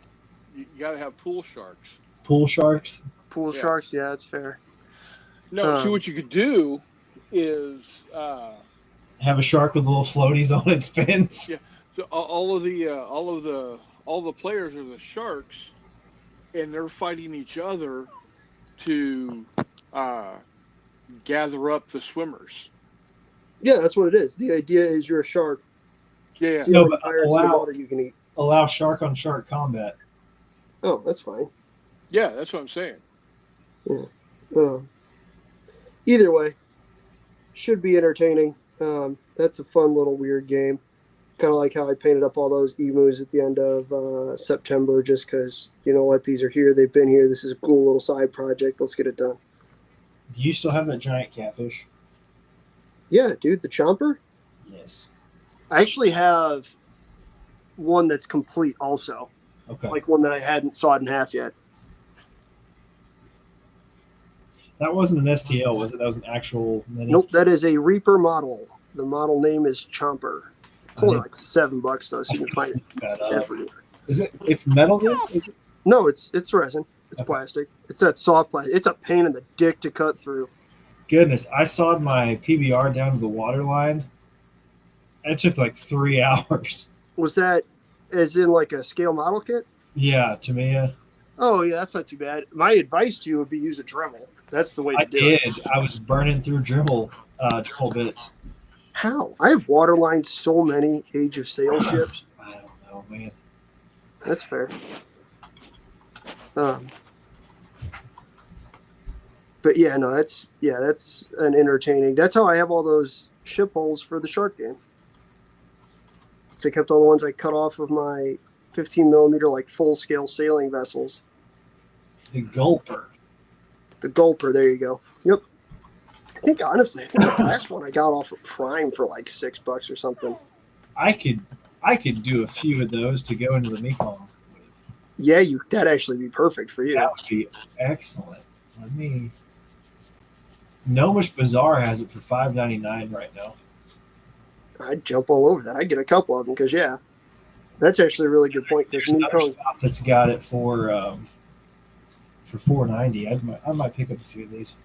You got to have pool sharks. Pool sharks? Pool sharks, yeah, that's fair. No, see what you could do is have a shark with little floaties on its fins. Yeah. So all the players are the sharks, and they're fighting each other to gather up the swimmers. Yeah, that's what it is. The idea is you're a shark. Yeah. See how many pirates in the water you can eat. Allow shark on shark combat. Oh, that's fine. Yeah, that's what I'm saying. Yeah. Either way, should be entertaining. That's a fun little weird game. Kind of like how I painted up all those emus at the end of September, just because, you know what, these are here, they've been here, this is a cool little side project, let's get it done. Do you still have that giant catfish? Yeah, dude, the chomper? Yes. I actually have one that's complete also. Okay. Like one that I hadn't sawed in half yet. That wasn't an STL, was it? That was an actual mini? Nope, that is a Reaper model. The model name is Chomper. It's only like $7 though, so you can find it everywhere. It's metal then? Is it? No, it's resin. It's Okay. plastic. It's that soft plastic. It's a pain in the dick to cut through. Goodness, I sawed my PBR down to the water line. It took like 3 hours. Was that as in like a scale model kit? Yeah, Tamiya. Oh yeah, that's not too bad. My advice to you would be use a Dremel. That's the way to I do did. it. I was burning through Dremel bits. How? I have waterlined so many Age of Sail ships. I don't know, man. That's fair. But yeah, no, that's an entertaining. That's how I have all those ship holes for the shark game. So I kept all the ones I cut off of my 15 millimeter like full scale sailing vessels. The Gulper. The Gulper, there you go. Yep. I think honestly, the last one I got off of Prime for like $6 or something. I could do a few of those to go into the Mekong. Yeah, that'd actually be perfect for you. That would be excellent. Let me. Gnomish Bazaar has it for $5.99 right now. I'd jump all over that. I'd get a couple of them because that's actually a really good point. There's another shop that's got it for $4.90. I might pick up a few of these.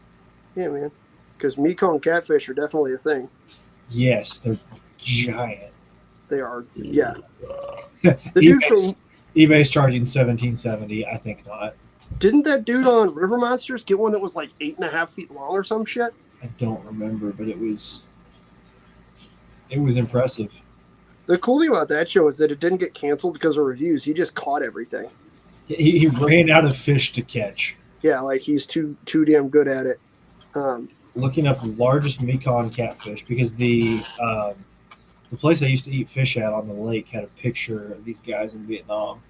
Yeah, man. Because Mekong catfish are definitely a thing. Yes, they're giant. They are. Yeah. The dude from eBay's charging $17.70. I think not. Didn't that dude on River Monsters get one that was like 8.5 feet long or some shit? I don't remember, but it was impressive. The cool thing about that show is that it didn't get canceled because of reviews. He just caught everything. He ran out of fish to catch. Yeah, like he's too damn good at it. Looking up the largest Mekong catfish because the place I used to eat fish at on the lake had a picture of these guys in Vietnam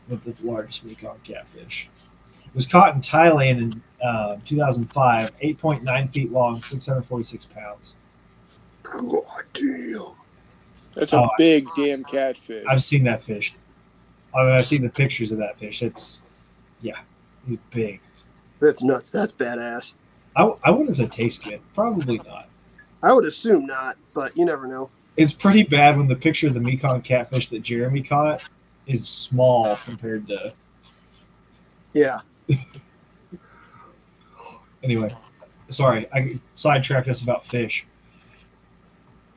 with the largest Mekong catfish. It was caught in Thailand in 2005. 8.9 feet long, 646 pounds. God damn. That's a big damn catfish. I've seen that fish. I mean, I've seen the pictures of that fish. He's big. That's nuts. That's badass. I wonder if it tastes good. Probably not. I would assume not, but you never know. It's pretty bad when the picture of the Mekong catfish that Jeremy caught is small compared to. Yeah. Anyway, sorry, I sidetracked us about fish.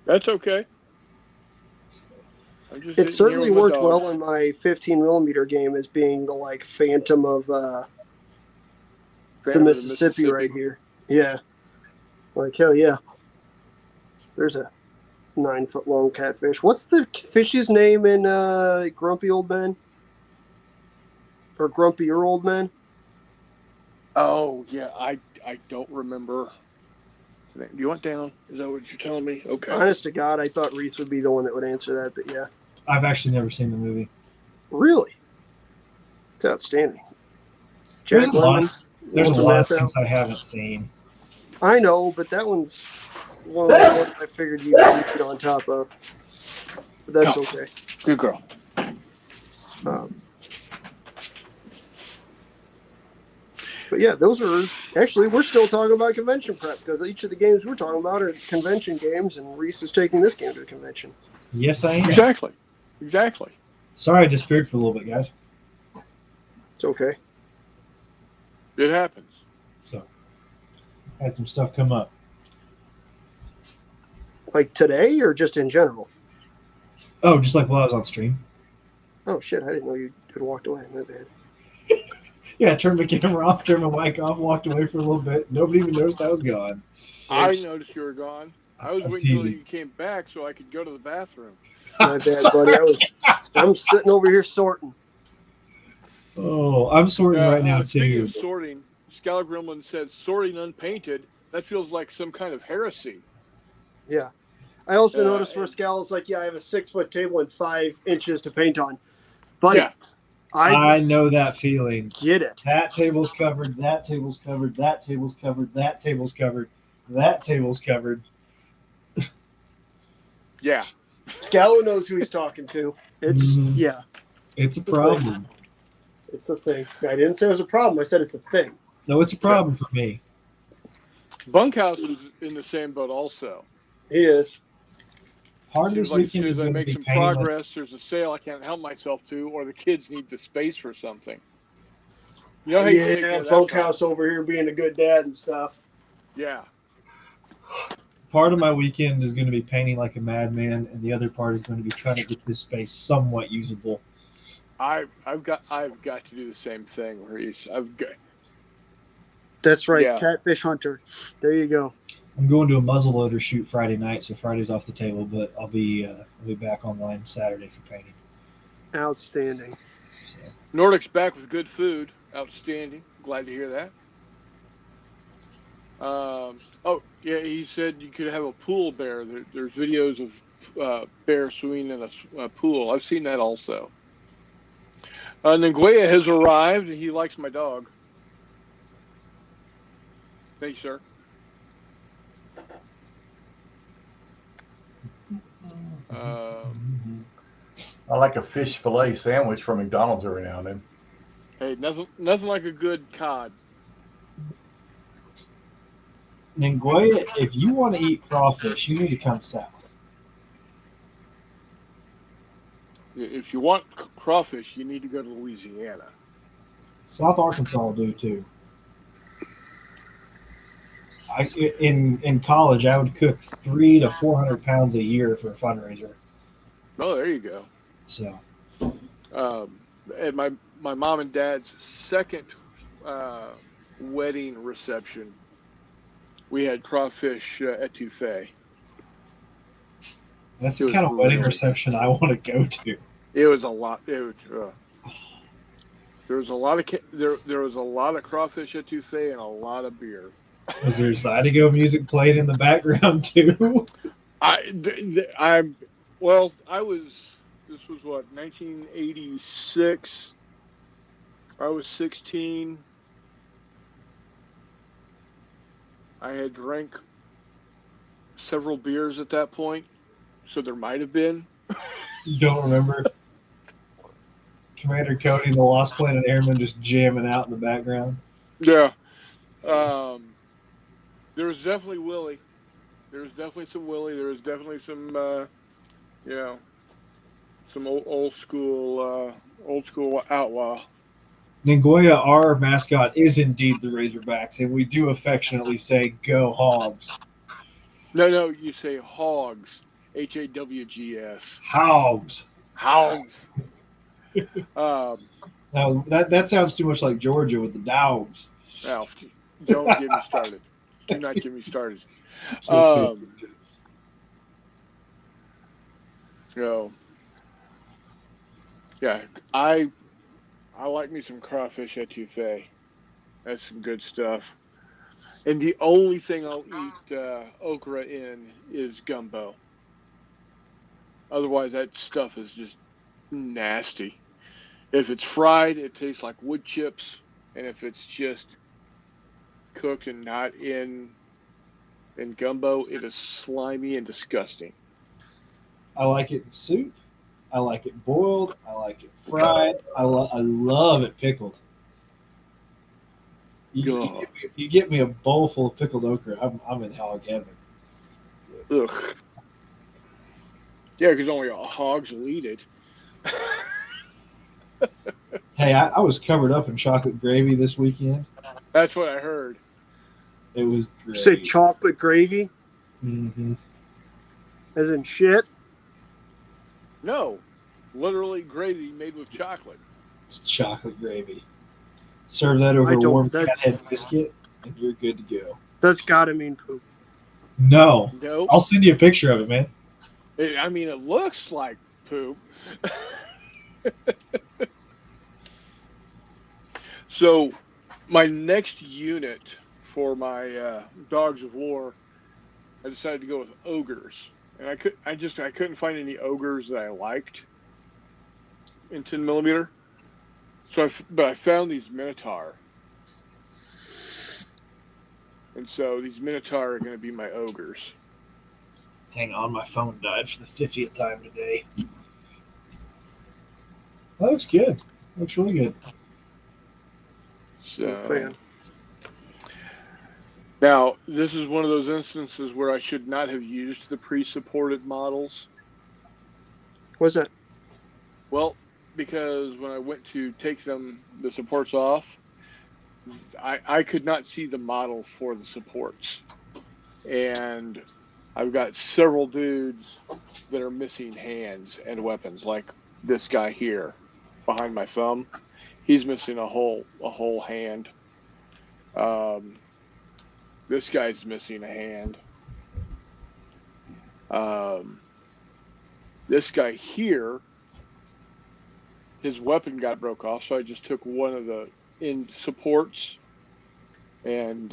That's okay. I'm just It sitting certainly here with my worked dog. well in my 15mm game as being the like phantom of Phantom the of the Mississippi right here. Yeah. Like, hell yeah. There's a 9-foot long catfish. What's the fish's name in Grumpy Old Men? Or Grumpier Old Men? Oh yeah, I don't remember. Do you want down? Is that what you're telling me? Okay. Honest to God, I thought Reese would be the one that would answer that, but yeah. I've actually never seen the movie. Really? It's outstanding. There's Jack a lot. Lemmon. There's a Walter lot of Matthau. things I haven't seen. I know, but that one's one of the ones I figured you'd get on top of. But that's No. okay. Good girl. But yeah, those are actually, we're still talking about convention prep because each of the games we're talking about are convention games, and Reese is taking this game to the convention. Yes, I am. Exactly. Sorry I disappeared for a little bit, guys. It's okay. It happens. So, had some stuff come up. Like today or just in general? Oh, just like while I was on stream. Oh shit, I didn't know you had walked away. My bad. Yeah, I turned the camera off, turned my mic off, walked away for a little bit. Nobody even noticed I was gone. I noticed you were gone. I was I'm waiting until teasing. you came back so I could go to the bathroom. My bad, buddy. I'm sitting over here sorting. Oh, I'm sorting right now Speaking too. of sorting, Scout Gremlin said sorting unpainted. That feels like some kind of heresy. Yeah. I also Yeah, noticed for and- Scal, it's like, yeah, I have a 6-foot table and 5 inches to paint on. But Yeah. I know that feeling. get it. That table's covered. That table's covered. That table's covered. That table's covered. That table's covered. Yeah. Scalo knows who he's talking to. It's Mhm. yeah, It's a problem. it's a thing. I didn't say it was a problem. I said it's a thing. No, it's a problem for me. Bunkhouse is in the same boat also. He is. Part of Seems this like as weekend soon is as I going to make be some painting. progress, there's a sale I can't help myself to, or the kids need the space for something. You know how you take care Yeah, of that Bunkhouse over here being a good dad and stuff. Yeah. Part of my weekend is going to be painting like a madman, and the other part is going to be trying to get this space somewhat usable. I've got to do the same thing, Reese. That's right, Yeah. Catfish Hunter. There you go. I'm going to a muzzleloader shoot Friday night, so Friday's off the table. But I'll be back online Saturday for painting. Outstanding. So, Nordic's back with good food. Outstanding. Glad to hear that. Oh, yeah, he said you could have a pool bear. There's videos of bear swimming in a pool. I've seen that also. Nguyen has arrived, and he likes my dog. Thank you, sir. I like a fish fillet sandwich from McDonald's every now and then. Hey, nothing like a good cod. Ninguaya, if you want to eat crawfish, you need to come south. If you want crawfish, you need to go to Louisiana. South Arkansas will do too. In college, I would cook 300 to 400 pounds a year for a fundraiser. Oh, there you go. So At my mom and dad's second wedding reception, we had crawfish etouffee. that's It the was kind of wedding really- reception I want to go to. It was a lot. It was. There was a lot of there was a lot of crawfish etouffee and a lot of beer. Was there Zydeco music played in the background too? This was what, 1986. I was 16. I had drank several beers at that point, so there might have been. You don't remember Commander Cody and the Lost Planet Airmen just jamming out in the background? Yeah. There was definitely Willie. There was definitely some Willie. There was definitely some, some old school outlaw. Nagoya, our mascot, is indeed the Razorbacks, and we do affectionately say, "Go Hogs!" No, you say hogs. HAWGS. Hogs. Hogs. Now that sounds too much like Georgia with the dogs. Now, don't get me started. Do not get me started. So, Yeah, I like me some crawfish etouffee. That's some good stuff. And the only thing I'll eat okra in is gumbo. Otherwise, that stuff is just nasty. If it's fried, it tastes like wood chips, and if it's just cooked and not in gumbo, it is slimy and disgusting. I like it in soup. I like it boiled. I like it fried. I love it pickled. You get me a bowl full of pickled okra, I'm in hog heaven. Ugh. Yeah, because only hogs will eat it. Hey, I was covered up in chocolate gravy this weekend. That's what I heard. It was You great. say chocolate gravy, Mm-hmm. as in shit. No, literally gravy made with chocolate. It's chocolate gravy. Serve that over a warm cathead biscuit, and you're good to go. That's gotta mean poop. No, No, I'll send you a picture of it, man. it looks like poop. So, my next unit for my Dogs of War, I decided to go with ogres, and I couldn't find any ogres that I liked in 10mm. But I found these Minotaur, and so these Minotaur are going to be my ogres. Hang on, my phone died for the 50th time today. That looks good. Looks really good. So, Fan. now, this is one of those instances where I should not have used the pre-supported models. What's that? Well, because when I went to take the supports off, I could not see the model for the supports. And I've got several dudes that are missing hands and weapons, like this guy here behind my thumb. He's missing a whole hand. This guy's missing a hand. This guy here, his weapon got broke off, so I just took one of the supports and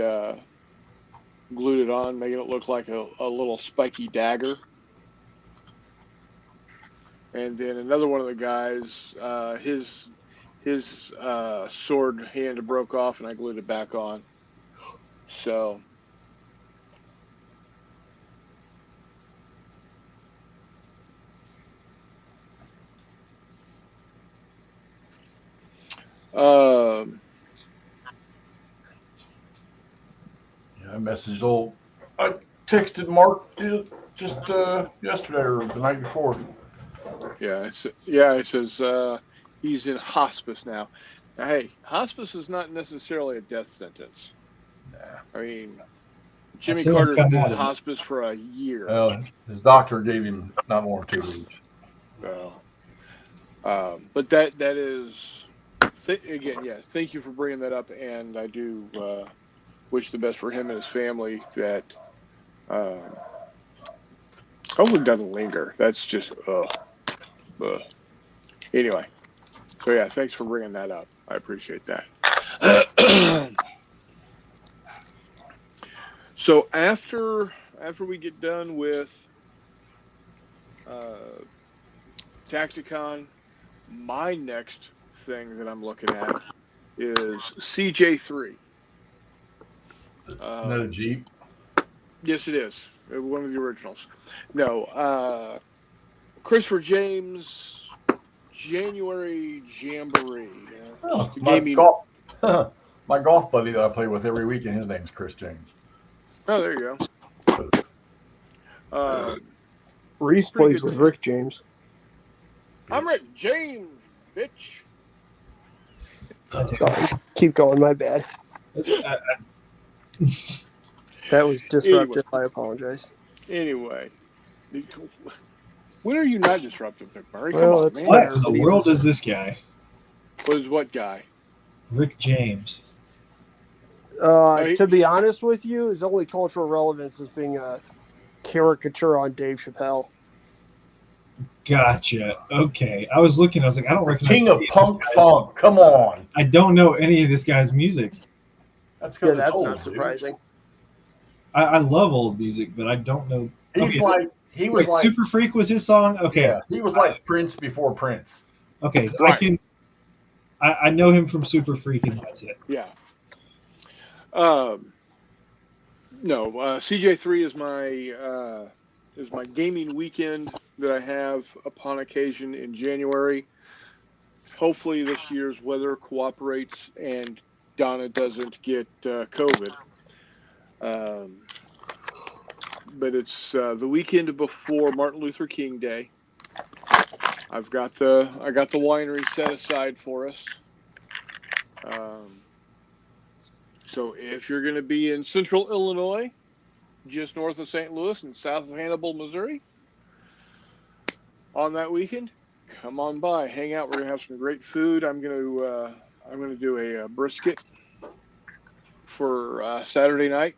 glued it on, making it look like a little spiky dagger. And then another one of the guys, his sword hand broke off, and I glued it back on. So, I texted Mark just yesterday or the night before. yeah, it says he's in hospice now. Now, hey, hospice is not necessarily a death sentence. I mean, Jimmy Carter's been in hospice for a year. Well, his doctor gave him not more than 2 weeks. But that is, again, yeah, thank you for bringing that up, and I do wish the best for him and his family. That hopefully doesn't linger. That's just anyway. So yeah, thanks for bringing that up. I appreciate that. So after we get done with Tacticon, my next thing that I'm looking at is CJ3. Another Jeep. Yes, it is. One of the originals. No, Christopher James, January Jamboree. Oh, The my gaming. golf, my golf buddy that I play with every weekend, his name's Chris James. Oh, there you go. Reese Pretty plays good with stuff. Rick James. I'm Rick James, bitch. Sorry. Keep going. My bad. That was disruptive. I apologize. Anyway, when are you not disruptive, McMurray? Come Well, on, it's man. What in the world is this guy? What is what guy? Rick James. To be honest with you, his only cultural relevance is being a caricature on Dave Chappelle. Gotcha. Okay. I was looking. I was like, I don't recognize King of any this punk guy's- funk. Come on. I don't know any of this guy's music. That's Yeah, because that's it's old, not dude. surprising. I love old music, but I don't know. He's like he was like Super Freak was his song. Okay. Yeah, he was like Prince before Prince. Okay. So Right. I know him from Super Freak, and that's it. Yeah. No, CJ3 is my gaming weekend that I have upon occasion in January. Hopefully this year's weather cooperates and Donna doesn't get COVID. But it's the weekend before Martin Luther King Day. I got the winery set aside for us. So if you're going to be in central Illinois, just north of St. Louis and south of Hannibal, Missouri, on that weekend, come on by, hang out. We're going to have some great food. I'm going to do a brisket for Saturday night,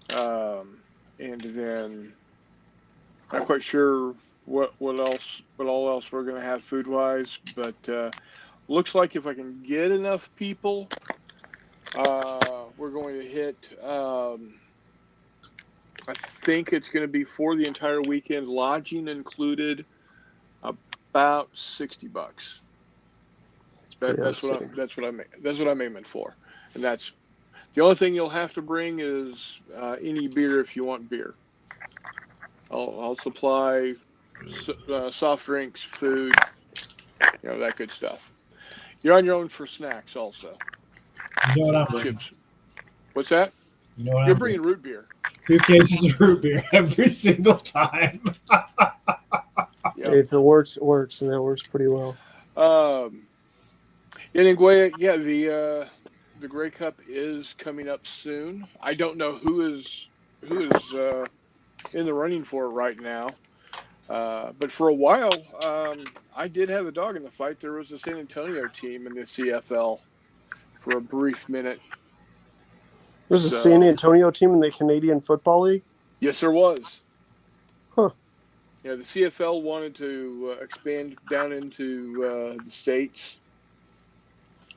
and then I'm not quite sure what all else we're going to have food wise, but looks like if I can get enough people, we're going to hit. I think it's going to be for the entire weekend, lodging included, about $60. That's what I'm aiming for, and that's the only thing you'll have to bring is any beer if you want beer. I'll supply soft drinks, food, that good stuff. You're on your own for snacks also. You know what I'm bringing? Chips. What's that? You know what You're I'm bringing root beer. 2 cases of root beer every single time. Yeah. If it works, it works, and that works pretty well. In Anguilla, yeah, the Grey Cup is coming up soon. I don't know who is in the running for it right now. But for a while, I did have a dog in the fight. There was a San Antonio team in the CFL for a brief minute. There's a San Antonio team in the Canadian Football League? Yes, there was. Huh. Yeah, the CFL wanted to expand down into the States.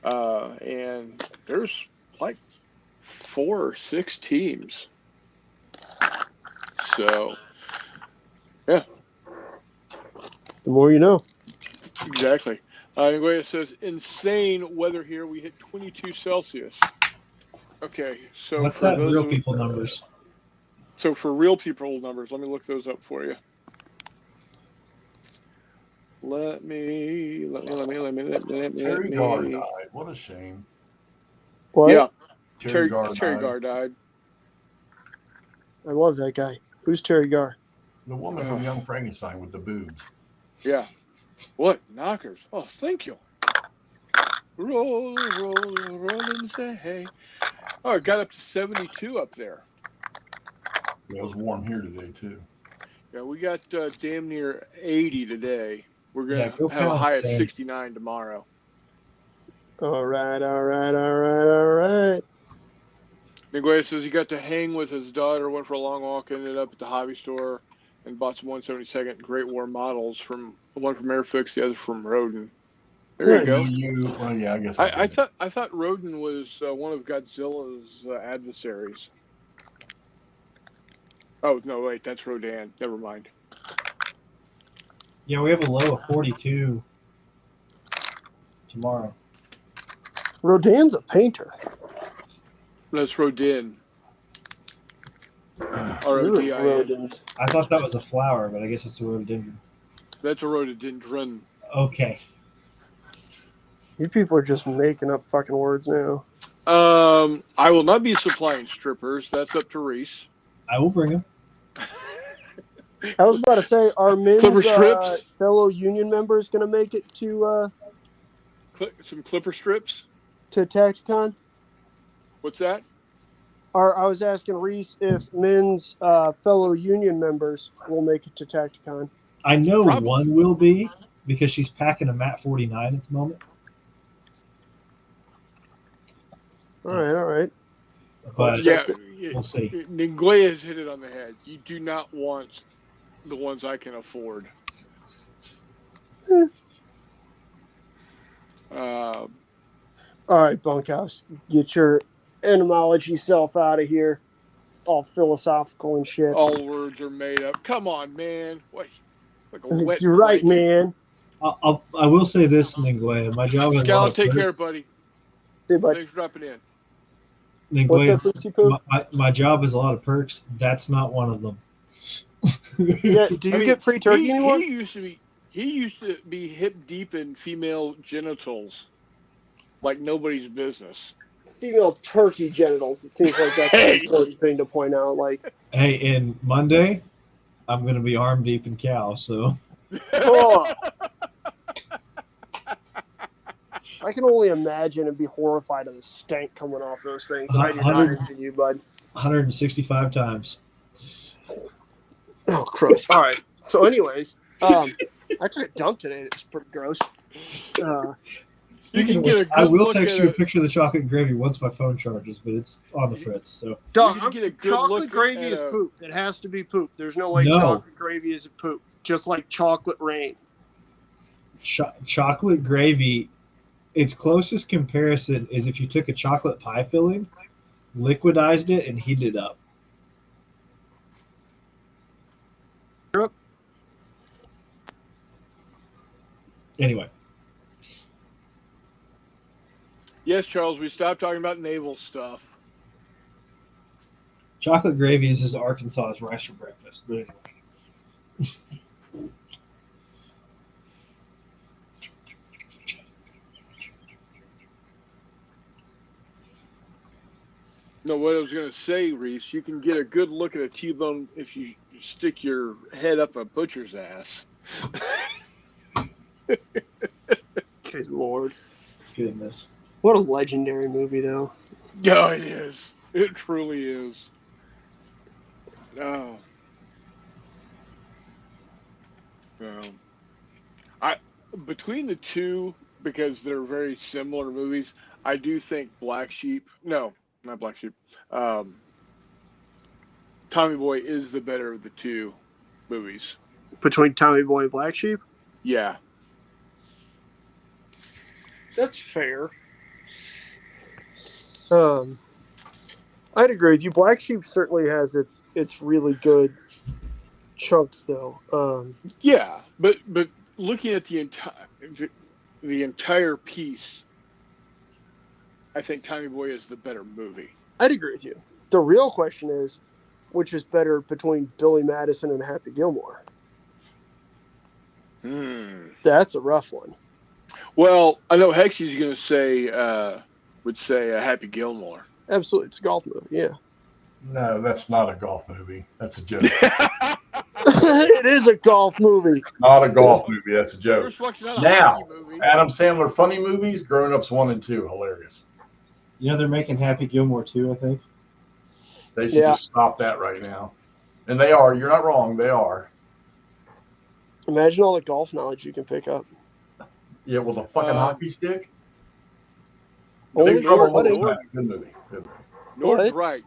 And there's like 4 or 6 teams. So, yeah. The more you know. Exactly. Anyway, it says, insane weather here. We hit 22 Celsius. Okay, so What's for that in those real of- people numbers? So for real people numbers, let me look those up for you. Let me. Terry Gar died. What a shame. What? Yeah, Terry Gar died. Gar died. I love that guy. Who's Terry Gar? The woman from Young Frankenstein with the boobs. Yeah. What? Knockers. Oh, thank you. Roll, roll, roll and say hey. Oh, it got up to 72 up there. It was warm here today, too. Yeah, we got damn near 80 today. We're going to go have a high of pound sand. 69 tomorrow. All right. Miguel says he got to hang with his daughter, went for a long walk, ended up at the hobby store, and bought some 172nd Great War models, one from Airfix, the other from Rodin. There you go. Well, yeah, I guess. I thought Rodin was one of Godzilla's adversaries. Oh no, wait, that's Rodan. Never mind. Yeah, we have a low of 42 tomorrow. Rodin's a painter. That's Rodin. RODIN. Rodent. I thought that was a flower, but I guess it's a rhododendron. That's a rhododendron. Okay. You people are just making up fucking words now. I will not be supplying strippers. That's up to Reese. I will bring them. I was about to say, are Min's Clipper strips? fellow union members going to make it to Some clipper strips. Tacticon? What's that? I was asking Reese if Min's fellow union members will make it to Tacticon. I know Probably. one will be because she's packing a Mat 49 at the moment. All right. But Yeah, we'll see. Ninguay has hit it on the head. You do not want the ones I can afford. All right, Bunkhouse, get your etymology self out of here. All philosophical and shit. All words are made up. Come on, man. What? Like a wet You're right, blanket. man. I will say this, Ningwe. My job is Cal, take care, buddy. Hey, bud. Thanks for dropping in. What's up, Ningwe, Lucy Poo? my job has a lot of perks. That's not one of them. Yeah, do you get free turkey anymore? He used to be hip deep in female genitals, like nobody's business. Female turkey genitals. It seems like that's an important thing to point out. Like, Hey, in Monday, I'm going to be arm deep in cow, so. oh. I can only imagine and be horrified of the stank coming off those things. And I do not envy you, bud. 165 times. Oh, gross. All right. So, anyways, I took a dump today. It's pretty gross. Speaking of get which, a I good will look text at you a it. picture of the chocolate gravy once my phone charges, but it's on the fritz. So Dog, You can get a good chocolate look gravy at is a- poop. It has to be poop. There's no way No. chocolate gravy isn't poop. Just like chocolate rain. chocolate gravy, its closest comparison is if you took a chocolate pie filling, liquidized it, and heated it up. Anyway, Yes, Charles, we stopped talking about naval stuff. chocolate gravy is just Arkansas's rice for breakfast. But anyway. No, what I was going to say, Reese, you can get a good look at a T-bone if you stick your head up a butcher's ass. Good lord. Goodness. What a legendary movie, though. Yeah, it is. It truly is. Oh. Between the two, because they're very similar movies, I do think Black Sheep. No, not Black Sheep. Tommy Boy is the better of the two movies. Between Tommy Boy and Black Sheep? Yeah. That's fair. I'd agree with you. Black Sheep certainly has its really good chunks, though. Yeah, but looking at the entire piece, I think Tommy Boy is the better movie. I'd agree with you. The real question is, which is better between Billy Madison and Happy Gilmore? That's a rough one. Well, I know Hexy's going to say, would say Happy Gilmore. Absolutely. It's a golf movie, yeah. No, that's not a golf movie. That's a joke. It is a golf movie. Not a golf movie. That's a joke. First fuck's not a Now, hockey movie. Adam Sandler funny movies, Grown Ups 1 and 2, hilarious. You know they're making Happy Gilmore too, I think. They should Yeah. just stop that right now. And they are. You're not wrong. They are. Imagine all the golf knowledge you can pick up. Yeah, with a fucking hockey stick. Only Big Trouble in for Little wedding. China. Good movie. Good movie. Nord's What? right.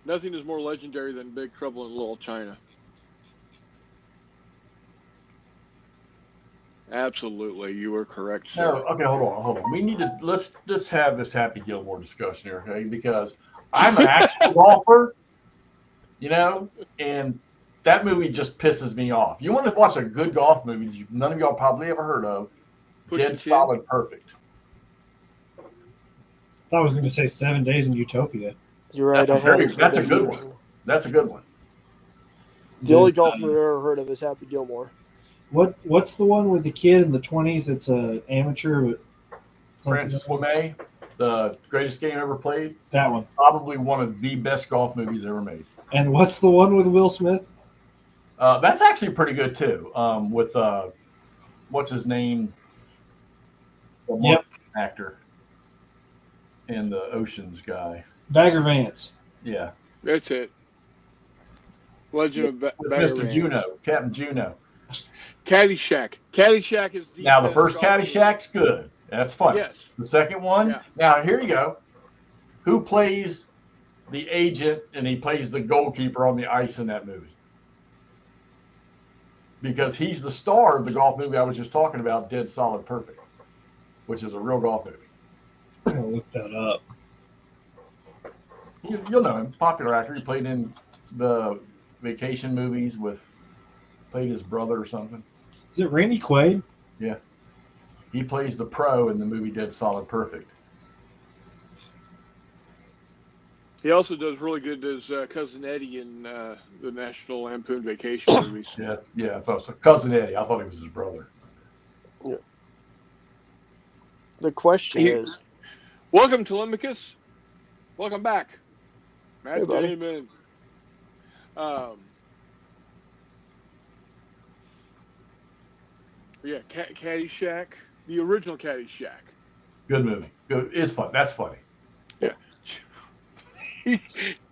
Nothing is more legendary than Big Trouble in Little China. Absolutely, you were correct, sir. No, okay, hold on. We need to let's have this Happy Gilmore discussion here, okay? Because I'm an actual golfer, and that movie just pisses me off. You want to watch a good golf movie that none of y'all probably ever heard of? Push Dead the Solid Perfect. I thought I was going to say 7 Days in Utopia. You're right. That's a I haven't. that's a good one. That's a good one. The only golf movie I've ever heard of is Happy Gilmore. What's the one with the kid in the 20s that's a amateur? Francis Ouimet, the greatest game ever played. That one. Probably one of the best golf movies ever made. And what's the one with Will Smith? That's actually pretty good too. With what's his name? The actor and the Oceans guy. Bagger Vance. Yeah. That's it. Legend of Mr. Vance. Juno, Captain Juno. Caddyshack. Caddyshack is the now the first Caddyshack's good. That's funny. Yes. The second one. Yeah. Now here you go. Who plays the agent and he plays the goalkeeper on the ice in that movie? Because he's the star of the golf movie I was just talking about, Dead Solid Perfect, which is a real golf movie. I'm gonna look that up. You'll know him. Popular actor. He played in the Vacation movies played his brother or something. Is it Randy Quaid? Yeah. He plays the pro in the movie Dead Solid Perfect. He also does really good as Cousin Eddie in the National Lampoon Vacation movies. So Cousin Eddie. I thought he was his brother. Yeah. The question is... Welcome, Telemachus. Welcome back. Matt buddy. Damon. Caddyshack. The original Caddyshack. Good movie. Good. It's fun. That's funny. Yeah. You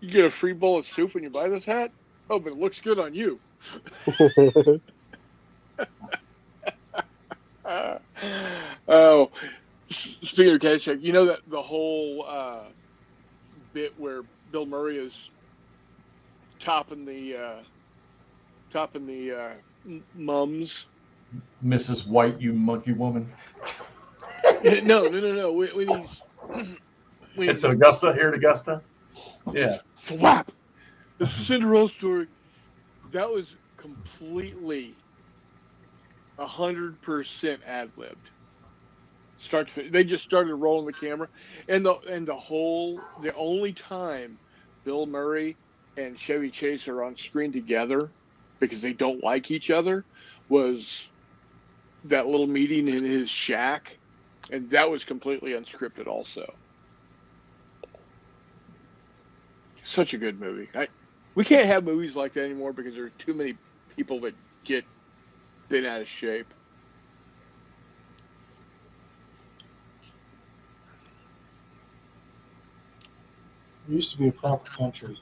get a free bowl of soup when you buy this hat? Oh, but it looks good on you. Oh, speaking of Caddyshack, you know that the whole bit where Bill Murray is topping the mums. Mrs. White, you monkey woman. No. When he's at Augusta, here at Augusta. Yeah. Flap. The Cinderella story. That was completely 100% ad-libbed. Start to finish. They just started rolling the camera, and the only time Bill Murray and Chevy Chase are on screen together because they don't like each other was that little meeting in his shack, and that was completely unscripted also. Such a good movie. We can't have movies like that anymore because there's too many people that get bent out of shape. We used to be a proper country.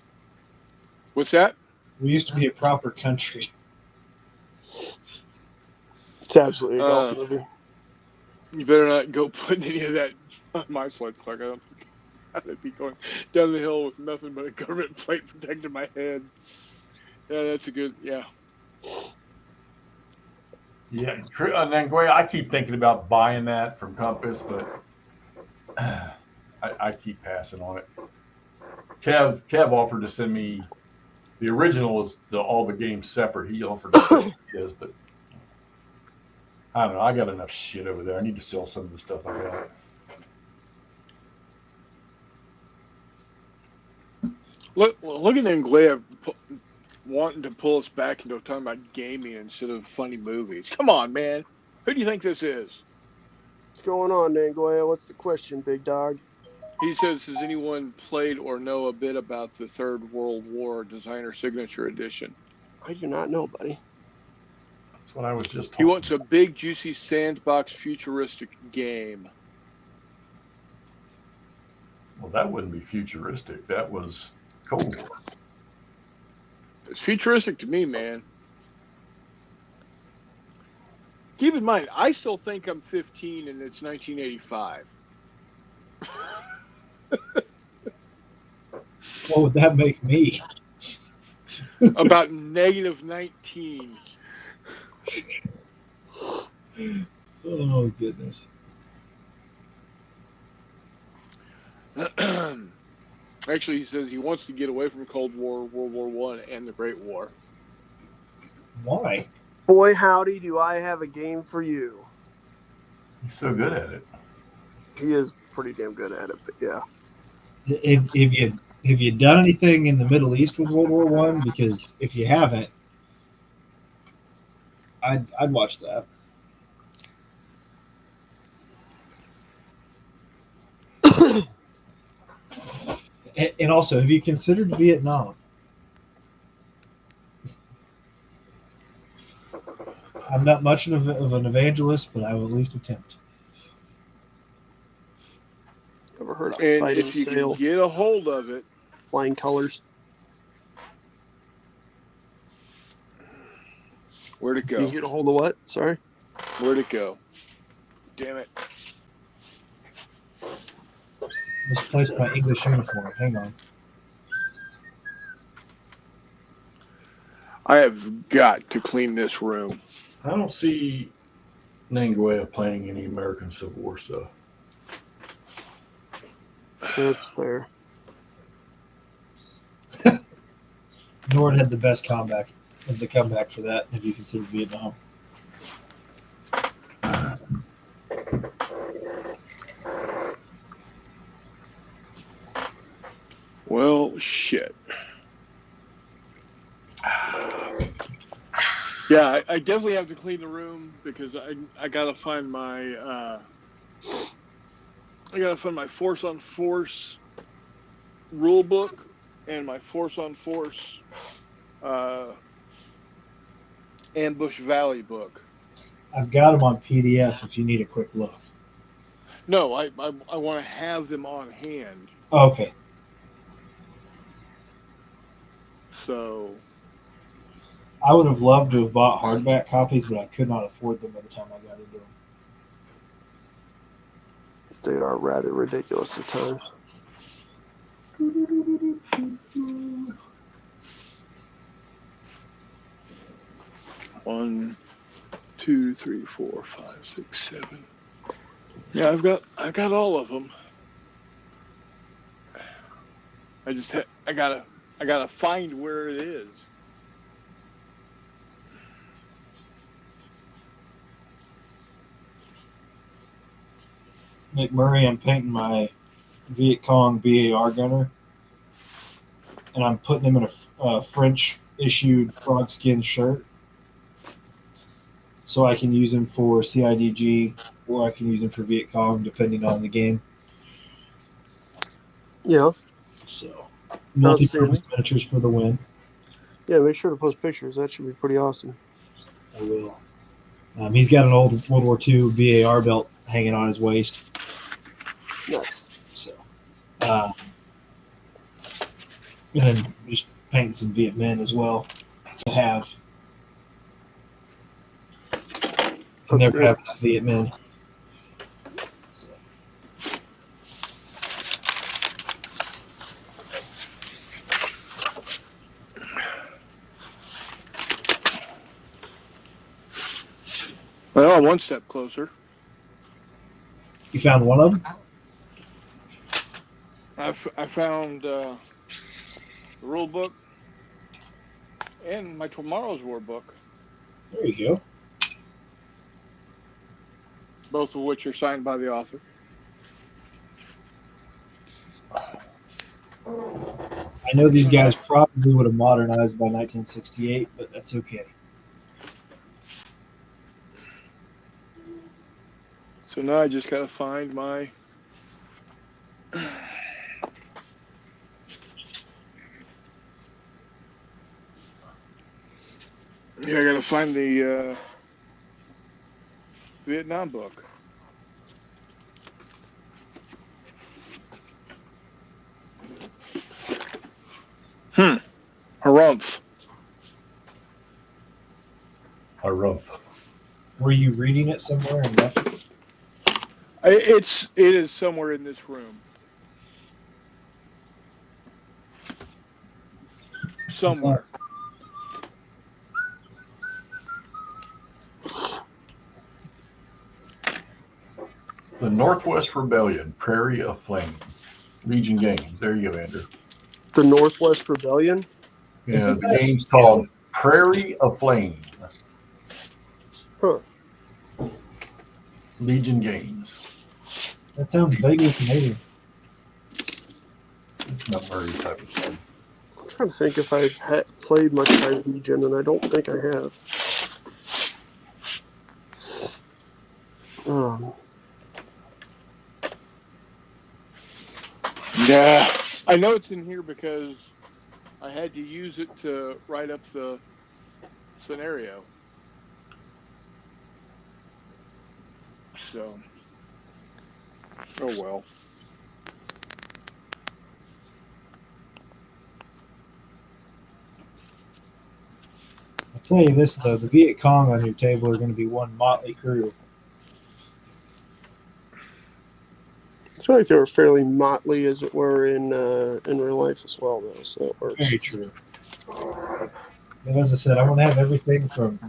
What's that? We used to be a proper country. It's absolutely a golf movie. You better not go putting any of that on my sled, Clark. I don't think I'd be going down the hill with nothing but a government plate protecting my head. Yeah, that's a good, yeah. Yeah, and then Gray, I keep thinking about buying that from Compass, but I keep passing on it. Kev offered to send me the original is all the games separate. He offered to send me his, but I don't know. I got enough shit over there. I need to sell some of the stuff I got. Look at them Glaive wanting to pull us back into talking about gaming instead of funny movies. Come on, man. Who do you think this is? What's going on, Nangoya? What's the question, big dog? He says, has anyone played or know a bit about the Third World War Designer Signature Edition? I do not know, buddy. That's what I was just talking He wants a big, juicy sandbox futuristic game. Well, that wouldn't be futuristic. That was Cold War. It's futuristic to me, man. Keep in mind, I still think I'm 15 and it's 1985. What would that make me? About negative 19. Oh, goodness. Actually, he says he wants to get away from Cold War, World War I, and the Great War. Why? Boy, howdy, do I have a game for you. He's so good at it. He is pretty damn good at it, but yeah. Have you done anything in the Middle East with World War One? Because if you haven't, I'd watch that. And also, have you considered Vietnam? I'm not much of an evangelist, but I will at least attempt. Ever heard of And fighting if you sail, can get a hold of it, flying colors? where'd it You go? get a hold of what? Sorry. Where'd it go? Damn it. Misplaced my English uniform. Hang on. I have got to clean this room. I don't see Nanguea playing any American Civil War stuff. That's fair. Nord had the best comeback of the comeback for that, if you consider Vietnam. Well, shit. Yeah, I definitely have to clean the room because I gotta find my Force on Force rule book and my Force on Force Ambush Valley book. I've got them on PDF if you need a quick look. No, I want to have them on hand. Oh, okay. So I would have loved to have bought hardback copies, but I could not afford them by the time I got into them. They are rather ridiculous at times. 1, 2, 3, 4, 5, 6, 7. Yeah, I've got all of them. I gotta find where it is. McMurray, I'm painting my Viet Cong BAR gunner, and I'm putting him in a French issued frog skin shirt, so I can use him for CIDG or I can use him for Viet Cong depending on the game. Yeah. So multi-purpose Outstanding. miniatures for the win. Yeah, make sure to post pictures. That should be pretty awesome. I will. He's got an old World War II BAR belt hanging on his waist. Nice. So, and then just painting some Viet Minh as well to have. I never have Viet Minh. So. Well, I'm one step closer. You found one of them? I found the rule book and my Tomorrow's War book, There you go. both of which are signed by the author. I know these guys probably would have modernized by 1968, but that's okay. So now I just gotta find my I gotta find the Vietnam book. Harumph. Harumph. Were you reading it somewhere and left it? It is somewhere in this room. Somewhere. The Northwest Rebellion, Prairie of Flame. Legion Games. There you go, Andrew. The Northwest Rebellion? Yeah, the game's called Prairie of Flame. Huh. Legion Games. That sounds vaguely Canadian. It's not Murray type of thing. I'm trying to think if I've played much by Legion, and I don't think I have. Yeah, I know it's in here because I had to use it to write up the scenario. So, oh well. I'll tell you this though, the Viet Cong on your table are going to be one motley crew. I feel like they were fairly motley, as it were, in real life as well, though. So that works. Very true. And as I said, I'm going to have everything from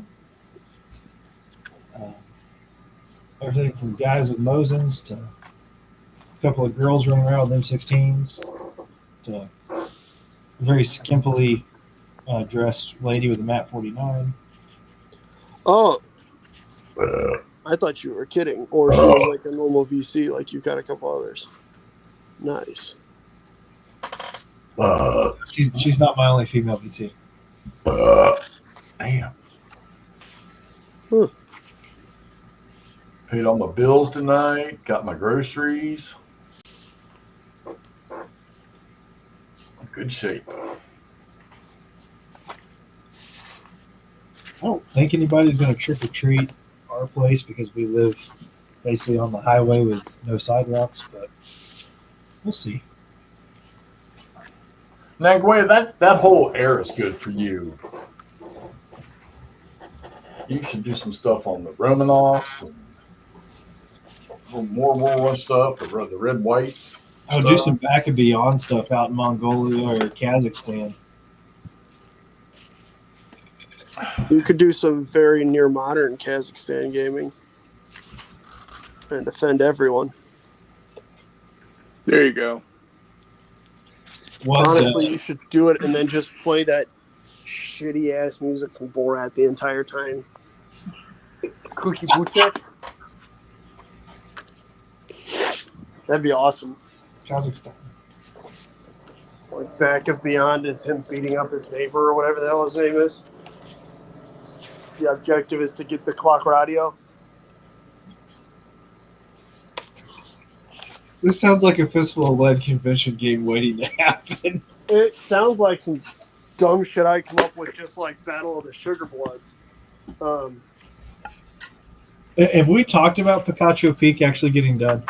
guys with Mosins to a couple of girls running around with M16s to a very skimpily dressed lady with a MAP 49. Oh, I thought you were kidding, or she was like a normal VC, like you've got a couple others. Nice. She's not my only female VC. Damn. Huh. Paid all my bills tonight. Got my groceries. Good shape. I don't think anybody's going to trick or treat our place because we live basically on the highway with no sidewalks, but we'll see. Nagway, that whole air is good for you. You should do some stuff on the Romanovs and more World War stuff, the red white. I'll do some back and beyond stuff out in Mongolia or Kazakhstan. You could do some very near modern Kazakhstan gaming and defend everyone. There you go. Honestly, you should do it and then just play that shitty ass music from Borat the entire time. Kuki Butek. That'd be awesome. Kazakhstan. Like Back of Beyond is him beating up his neighbor or whatever the hell his name is. The objective is to get the clock radio. This sounds like a Fistful-led convention game waiting to happen. It sounds like some dumb shit I come up with, just like Battle of the Sugar Bloods. Have we talked about Picacho Peak actually getting done?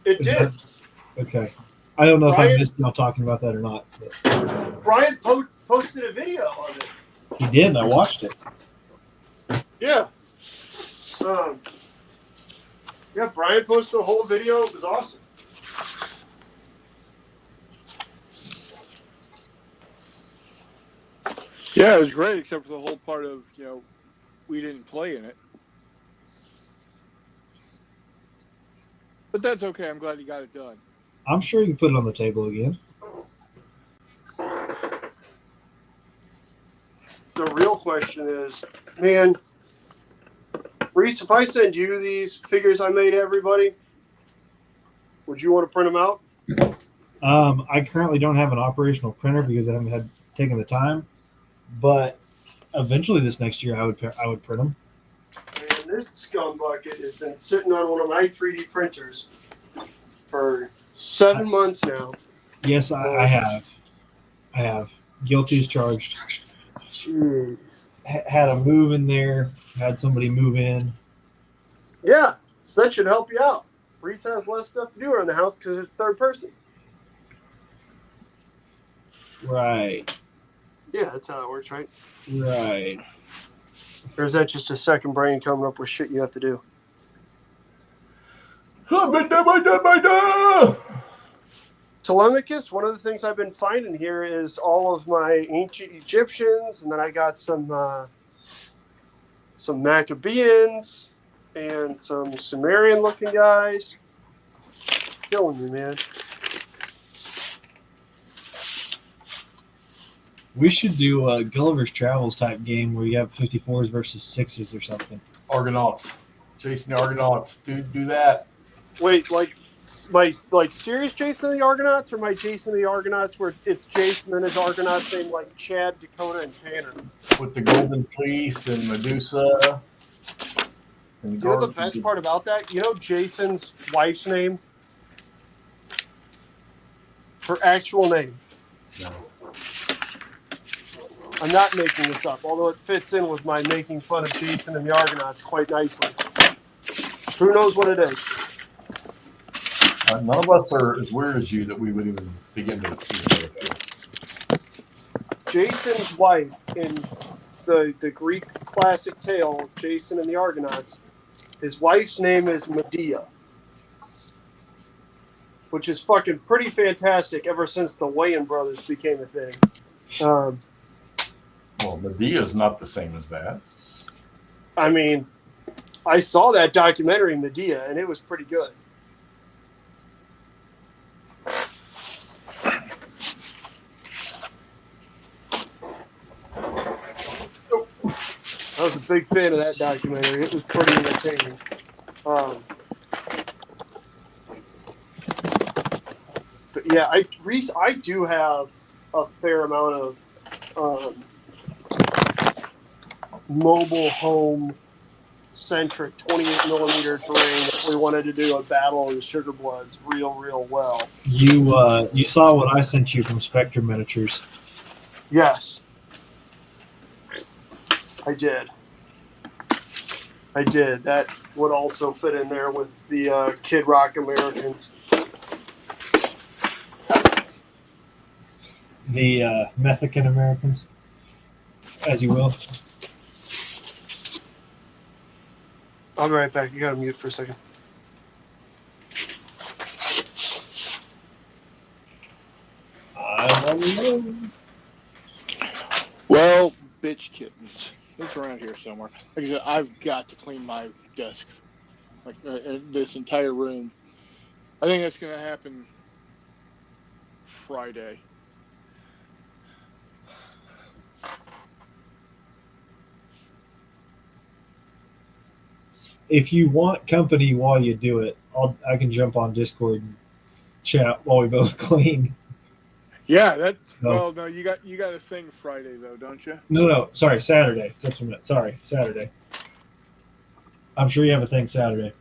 It did. Okay. I don't know if I Brian- missed y'all talking about that or not. But Brian posted a video on it. he did, and I watched it. Yeah. Yeah, Brian posted a whole video. It was awesome. Yeah, it was great, except for the whole part of, we didn't play in it. But that's okay. I'm glad you got it done. I'm sure you can put it on the table again. The real question is, man, Reese, if I send you these figures I made everybody, would you want to print them out? I currently don't have an operational printer because I haven't taken the time, but eventually this next year I would print them. And this scumbucket has been sitting on one of my 3D printers for 7 months now. Yes, I have. I have. Guilty as charged. Jeez. Had a move in there. Had somebody move in. Yeah, so that should help you out. Reese has less stuff to do around the house because it's third person. Right. Yeah, that's how it works, right? Right. Or is that just a second brain coming up with shit you have to do? Telemachus, one of the things I've been finding here is all of my ancient Egyptians, and then I got some Maccabeans and some Sumerian-looking guys. It's killing me, man. We should do a Gulliver's Travels type game where you have 54s versus 6s or something. Argonauts. Chasing the Argonauts. Do that. Wait, like My like serious Jason and the Argonauts, or my Jason and the Argonauts where it's Jason and his Argonauts named like Chad, Dakota, and Tanner. With the Golden Fleece and Medusa. And You know the best part about that? You know Jason's wife's name? Her actual name. No. I'm not making this up, although it fits in with my making fun of Jason and the Argonauts quite nicely. Who knows what it is? None of us are as weird as you that we would even begin to see. Jason's wife in the Greek classic tale, Jason and the Argonauts, his wife's name is Medea, which is fucking pretty fantastic ever since the Wayans brothers became a thing. Well, Medea is not the same as that. I mean, I saw that documentary, Medea, and it was pretty good. I was a big fan of that documentary. It was pretty entertaining. But yeah, I do have a fair amount of mobile home centric 28 millimeter terrain if we wanted to do a battle of the Sugar Bloods real well. You saw what I sent you from Spectrum Miniatures. Yes. I did. That would also fit in there with the Kid Rock Americans. The Mexican Americans, as you will. I'll be right back. You got to mute for a second. Well, bitch kittens. It's around here somewhere. Like I said, I've got to clean my desk, like this entire room. I think that's going to happen Friday. If you want company while you do it, I can jump on Discord and chat while we both clean. Yeah, that's No. well. No, you got a thing Friday though, don't you? No, sorry, Saturday. That's what I meant. Sorry, Saturday. I'm sure you have a thing Saturday.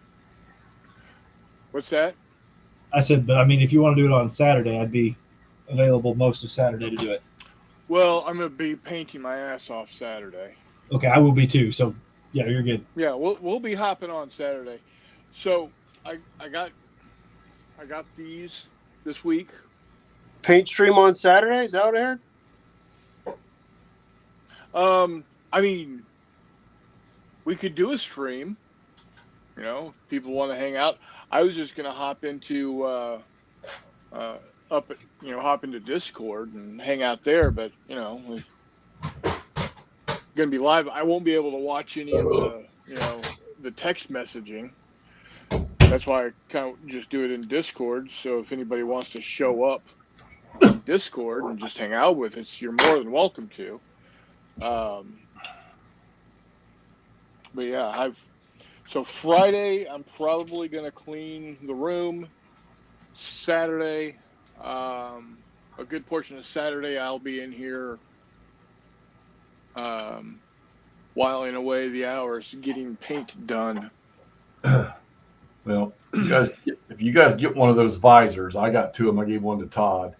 What's that? I said, but I mean, if you want to do it on Saturday, I'd be available most of Saturday to do it. Well, I'm gonna be painting my ass off Saturday. Okay, I will be too. So yeah, you're good. Yeah, we'll be hopping on Saturday. So I got these this week. Paint stream on Saturday? Is that what I heard? I mean, we could do a stream. You know, if people want to hang out. I was just gonna hop into hop into Discord and hang out there, but you know, gonna be live. I won't be able to watch any of the text messaging. That's why I kind of just do it in Discord. So if anybody wants to show up in Discord and just hang out with us, you're more than welcome to. But yeah, so Friday I'm probably gonna clean the room. Saturday, a good portion of Saturday I'll be in here whiling away the hours getting paint done. Well, if you guys get one of those visors, I got two of them. I gave one to Todd.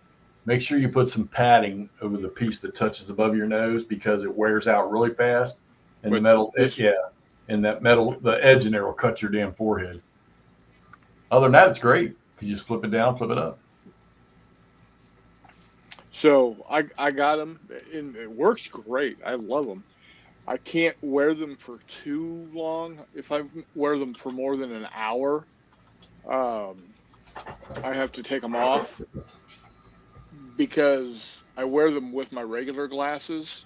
Make sure you put some padding over the piece that touches above your nose because it wears out really fast. And the metal, and that metal, the edge in there will cut your damn forehead. Other than that, it's great. You just flip it down, flip it up. So I got them, and it works great. I love them. I can't wear them for too long. If I wear them for more than an hour, I have to take them off because I wear them with my regular glasses.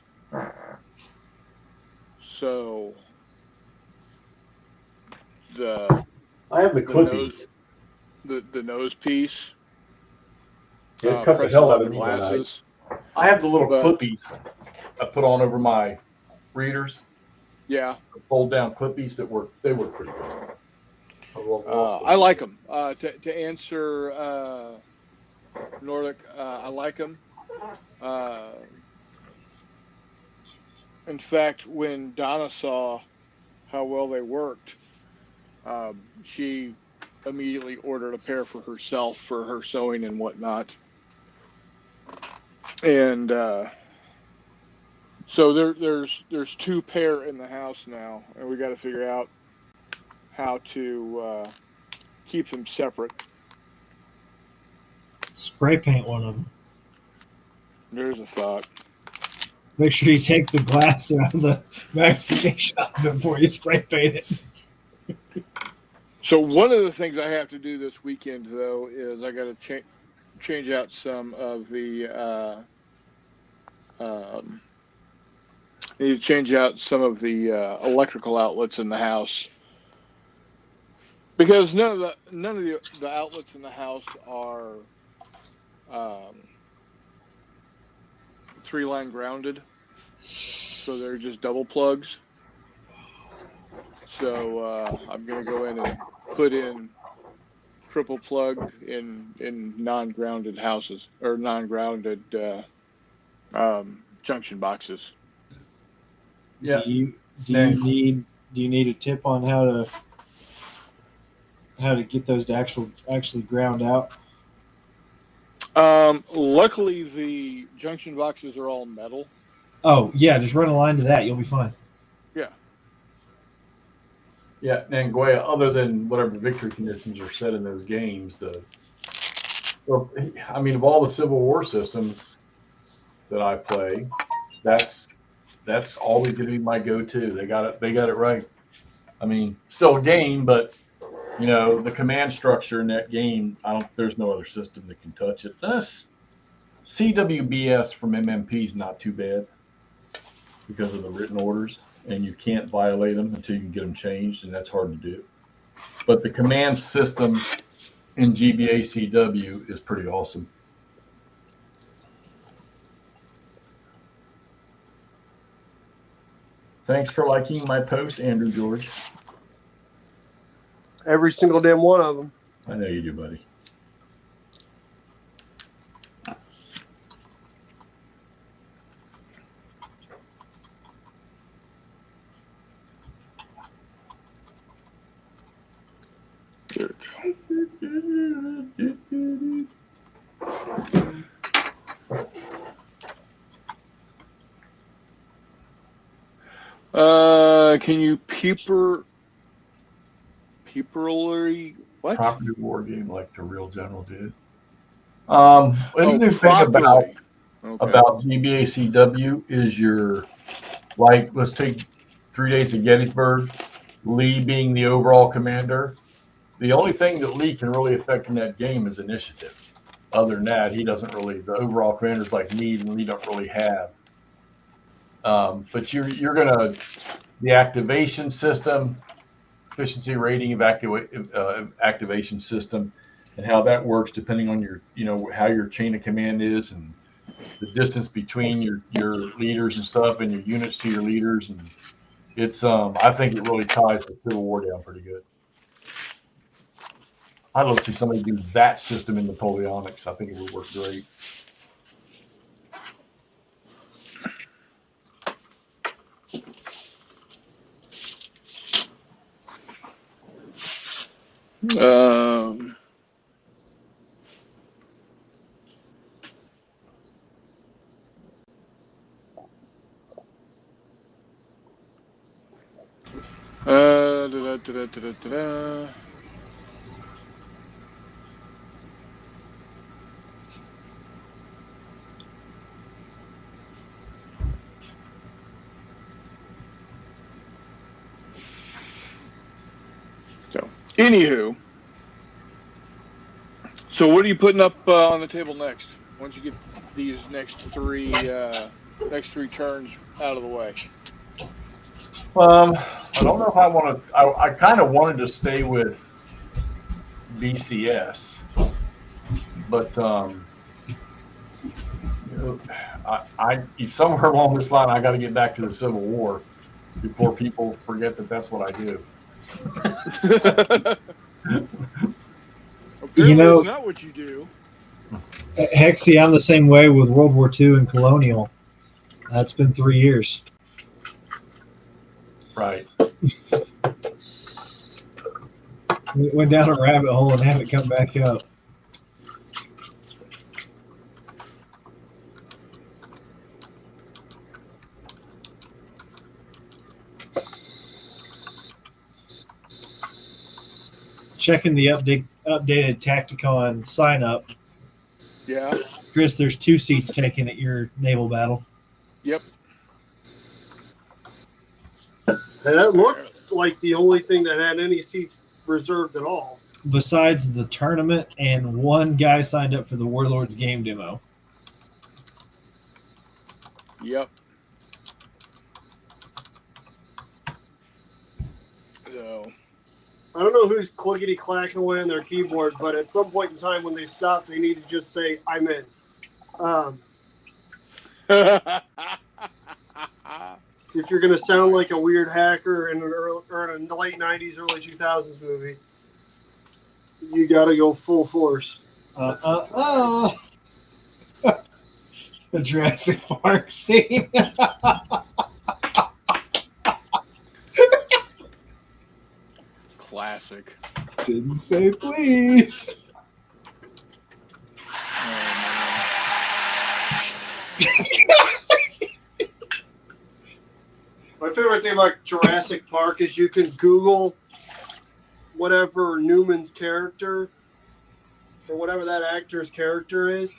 So I have the clippies. The nose piece. It cut the hell out of the me glasses. I have the little clippies I put on over my readers. Yeah. Fold down clippies that work. They work pretty good. I like them. To answer Nordic, I like them. In fact, when Donna saw how well they worked, she immediately ordered a pair for herself for her sewing and whatnot. And so there's 2 pair in the house now, and we got to figure out how to keep them separate. Spray paint one of them. There's a thought. Make sure you take the glass out of the magnification of it before you spray paint it. So one of the things I have to do this weekend, though, is I got to change out some of the need to change out some of the electrical outlets in the house, because none of the outlets in the house are 3-line grounded, so they're just double plugs. So I'm going to go in and put in triple plug in non-grounded houses, or non-grounded junction boxes. Yeah. Do you need a tip on how to get those to actually ground out? Luckily, the junction boxes are all metal. Oh yeah, just run a line to that. You'll be fine. Yeah. Yeah, and Goya, other than whatever victory conditions are set in those games, of all the Civil War systems that I play, that's always going to be my go-to. They got it right. I mean, still a game, but the command structure in that game, there's no other system that can touch it. CWBS from MMP is not too bad because of the written orders, and you can't violate them until you can get them changed, and that's hard to do. But the command system in GBA-CW is pretty awesome. Thanks for liking my post, Andrew George. Every single damn one of them. I know you do, buddy. There can you Peoplery what? Property war game like the Real General did. Interesting thing about GBA-CW is let's take 3 Days of Gettysburg, Lee being the overall commander. The only thing that Lee can really affect in that game is initiative. Other than that, he doesn't really. The overall commanders like Meade and Lee don't really have. But you're gonna the activation system, efficiency rating, activation system, and how that works depending on your how your chain of command is and the distance between your leaders and stuff and your units to your leaders, and it's I think it really ties the Civil War down pretty good. I'd love to see somebody do that system in Napoleonics. I think it would work great. Anywho, so what are you putting up on the table next? Once you get these next three turns out of the way. I don't know if I want to. I kind of wanted to stay with BCS, but I somewhere along this line I got to get back to the Civil War before people forget that that's what I do. Apparently, know- it's not what you do. Hexy, I'm the same way with World War II and Colonial. It's been 3 years. Right. We went down a rabbit hole and haven't come back up. Checking the updated Tacticon sign up. Yeah. Chris, there's 2 seats taken at your naval battle. Yep. And that looked like the only thing that had any seats reserved at all. Besides the tournament, and 1 guy signed up for the Warlords game demo. Yep. So. I don't know who's clickety clacking away on their keyboard, but at some point in time when they stop, they need to just say, "I'm in." If you're going to sound like a weird hacker in in a late 90s, early 2000s movie, you got to go full force. The Jurassic Park scene. Classic. Didn't say please. My favorite thing about Jurassic Park is you can Google whatever Newman's character or whatever that actor's character is.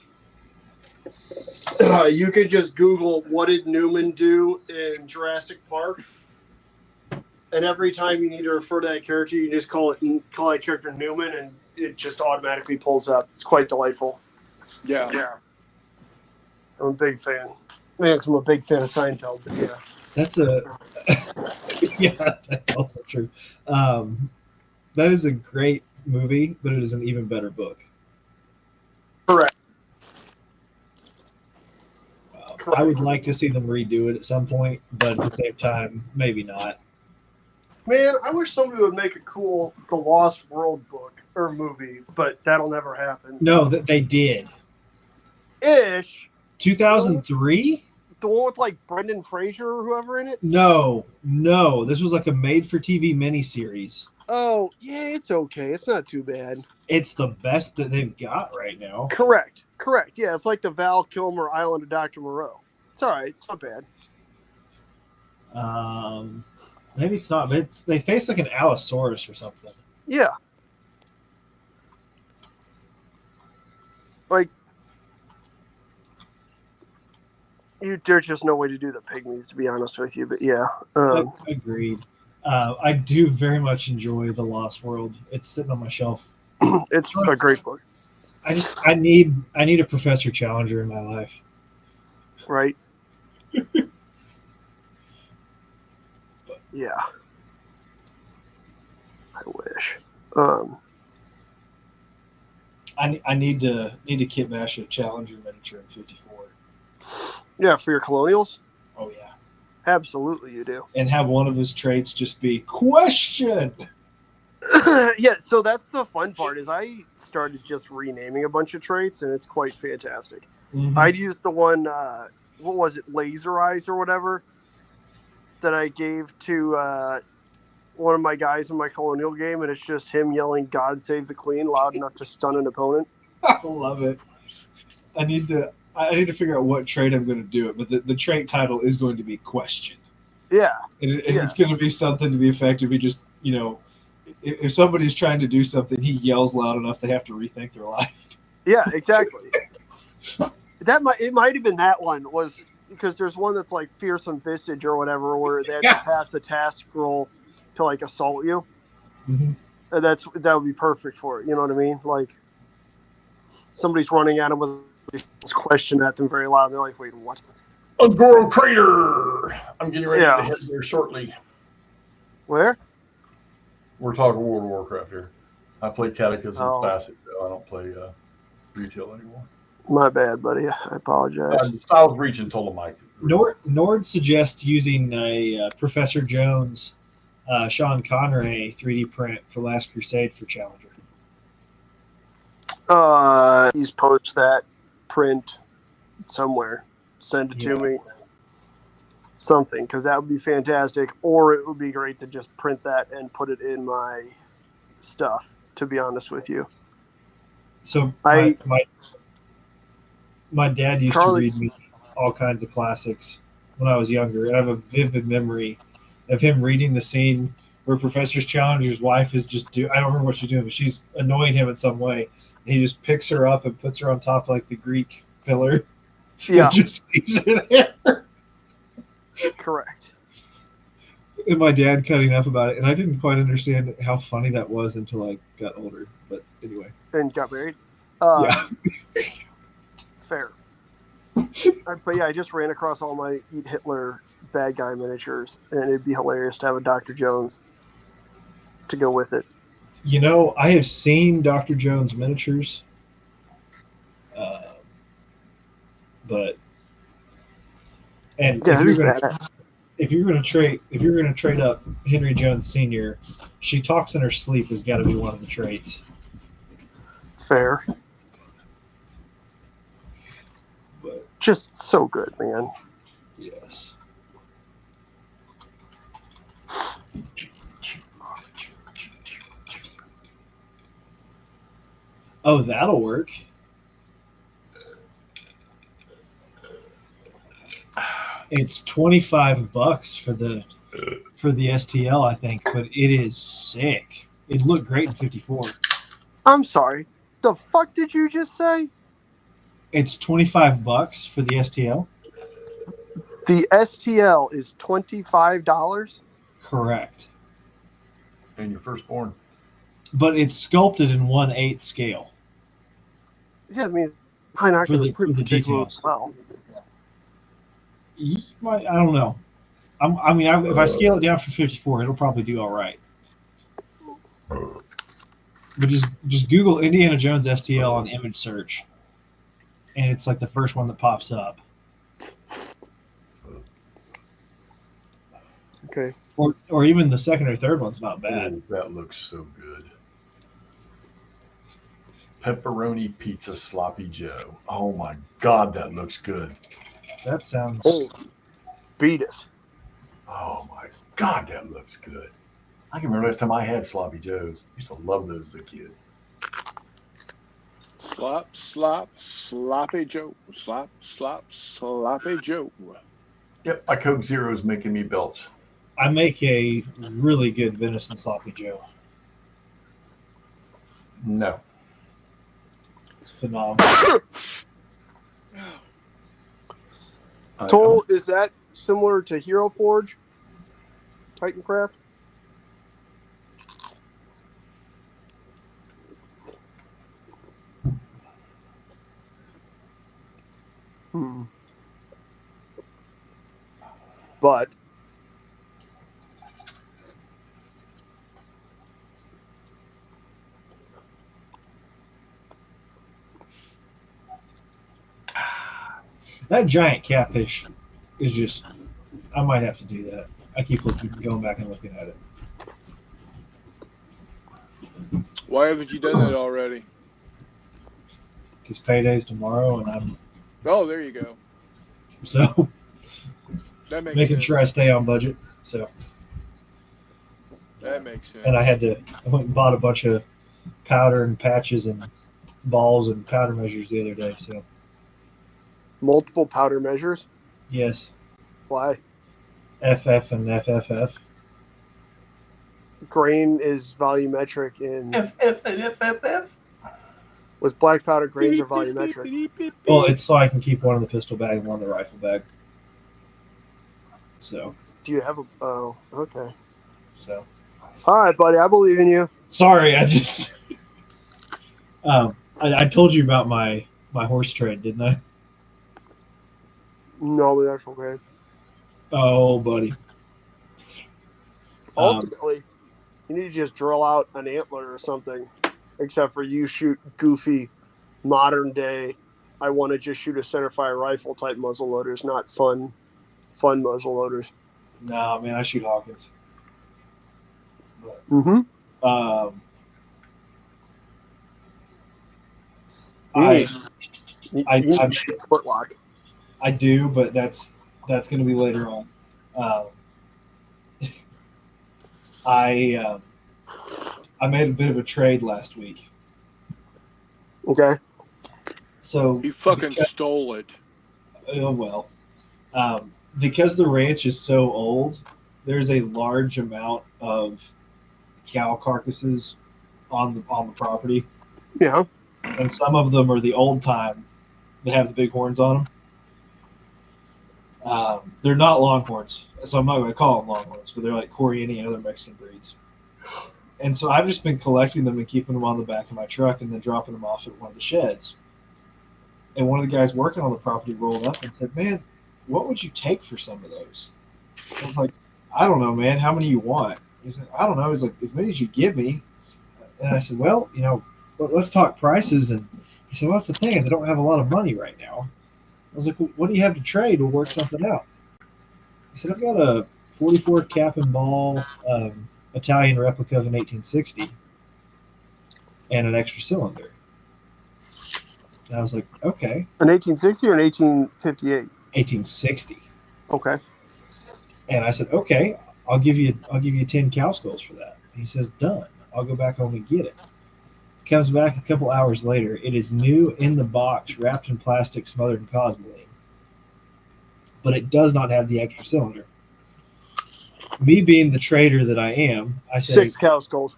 You could just Google what did Newman do in Jurassic Park, and every time you need to refer to that character, you just call that character Newman, and it just automatically pulls up. It's quite delightful. Yeah. I'm a big fan. Man, 'cause I'm a big fan of Seinfeld, but yeah. That's yeah, that's also true. That is a great movie, but it is an even better book. Correct. I would like to see them redo it at some point, but at the same time, maybe not. Man, I wish somebody would make a cool The Lost World book or movie, but that'll never happen. No, that they did. Ish. 2003? The one with like Brendan Fraser or whoever in it? No. This was like a made-for-TV miniseries. Oh, yeah, it's okay. It's not too bad. It's the best that they've got right now. Correct. Yeah, it's like the Val Kilmer Island of Dr. Moreau. It's all right. It's not bad. Maybe it's not, but they face like an Allosaurus or something. Yeah. Like, there's just no way to do the pygmies, to be honest with you. But yeah. Agreed. I do very much enjoy The Lost World. It's sitting on my shelf. It's a great book. I need a Professor Challenger in my life. Right. Yeah. I wish. I need to kit bash a Challenger miniature in 54. Yeah, for your colonials? Oh yeah. Absolutely you do. And have one of his traits just be question. Yeah, so that's the fun part is I started just renaming a bunch of traits and it's quite fantastic. Mm-hmm. I'd use the one what was it, Laser Eyes or whatever, that I gave to one of my guys in my colonial game, and it's just him yelling "God save the Queen" loud enough to stun an opponent. I love it. I need to figure out what trait I'm going to do it, but the trait title is going to be question. Yeah. And it's going to be something to the effect of, he just, if somebody's trying to do something, he yells loud enough they have to rethink their life. Yeah, exactly. It might have been that one, was because there's one that's like Fearsome Visage or whatever, where they have to pass a task roll to like assault you. Mm-hmm. And that would be perfect for it. You know what I mean? Like somebody's running at them with this question at them very loud. And they're like, "Wait, what?" Agoro Crater. I'm getting ready to head there shortly. Where? We're talking World of Warcraft here. I play Catechism Classic, though. I don't play retail anymore. My bad, buddy. I apologize. I was reaching, told the mic. Nord suggests using a Professor Jones Sean Connery 3D print for Last Crusade for Challenger. Please post that print somewhere. Send it to me. Something, because that would be fantastic. Or it would be great to just print that and put it in my stuff, to be honest with you. So my dad used to read me all kinds of classics when I was younger, and I have a vivid memory of him reading the scene where Professor Challenger's wife is just I don't remember what she's doing, but she's annoying him in some way. And he just picks her up and puts her on top like the Greek pillar. Yeah. And just leaves her there. Correct. And my dad cutting up about it, and I didn't quite understand how funny that was until I got older. But anyway. And got married? Yeah. Fair. But yeah, I just ran across all my Eat Hitler bad guy miniatures, and it'd be hilarious to have a Dr. Jones to go with it. You know, I have seen Dr. Jones miniatures, but and yeah, if you're going to trade up Henry Jones Sr., she talks in her sleep has got to be one of the traits. Fair. But just so good, man. Yes. Oh, that'll work. It's $25 for the STL, I think, but it is sick. It looked great in 54. I'm sorry. The fuck did you just say? It's $25 for the STL. The STL is $25? Correct. And your firstborn. But it's sculpted in 1/8 scale. Yeah, I mean, I'm not going to for the details. Well, I don't know. If I scale it down for 54, it'll probably do all right. But just Google Indiana Jones STL on image search, and it's like the first one that pops up. Okay. Or even the second or third one's not bad. Ooh, that looks so good. Pepperoni pizza sloppy Joe. Oh my God, that looks good. That sounds. Oh, beat us. Oh my God, that looks good. I can remember last time I had sloppy Joes. I used to love those as a kid. Sloppy Joe. Sloppy Joe. Yep, my Coke Zero is making me belch. I make a really good venison sloppy Joe. No. It's phenomenal. Toll, is that similar to Hero Forge? Titancraft? But that giant catfish is just. I might have to do that. I keep going back and looking at it. Why haven't you done that already? Because payday's tomorrow, and I'm. Oh, there you go. So. That makes making sense. sure I stay on budget. So. That makes sense. And I went and bought a bunch of powder and patches and balls and powder measures the other day. So. Multiple powder measures? Yes. Why? FF and FFF. Grain is volumetric in. FF and FFF. With black powder, grains are volumetric. Well, it's so I can keep one in the pistol bag and one in the rifle bag. So. Do you have a? Oh, okay. So. All right, buddy. I believe in you. Sorry, I just. I told you about my horse trade, didn't I? No, but that's okay. Oh, buddy. Ultimately, you need to just drill out an antler or something. Except for you shoot goofy, modern day. I want to just shoot a centerfire rifle type muzzle loaders, not fun muzzle loaders. No, man, I shoot Hawkins. Mm-hmm. I Foot lock. I do, but that's going to be later on. I made a bit of a trade last week. Okay. So He fucking stole it. Oh well, because the ranch is so old, there's a large amount of cow carcasses on the property, Yeah. and some of them are the old time. They have the big horns on them. They're not Longhorns, so I'm not going to call them Longhorns, but they're like Coriani and other Mexican breeds. And so I've just been collecting them and keeping them on the back of my truck and then dropping them off at one of the sheds. And one of the guys working on the property rolled up and said, "Man, what would you take for some of those?" I was like, "I don't know, man. How many you want?" He said, "I don't know." He's like, "As many as you give me." And I said, "Well, let's talk prices." And he said, "Well, that's the thing is I don't have a lot of money right now." I was like, "Well, what do you have to trade? We'll work something out." He said, "I've got a 44 cap and ball Italian replica of an 1860 and an extra cylinder." And I was like, "Okay." An 1860 or an 1858? 1860. Okay. And I said, "Okay, I'll give you 10 cow skulls for that." He says, "Done. I'll go back home and get it." Comes back a couple hours later. It is new in the box, wrapped in plastic, smothered in cosmoline. But it does not have the extra cylinder. Me being the trader that I am, I say 6 cow skulls.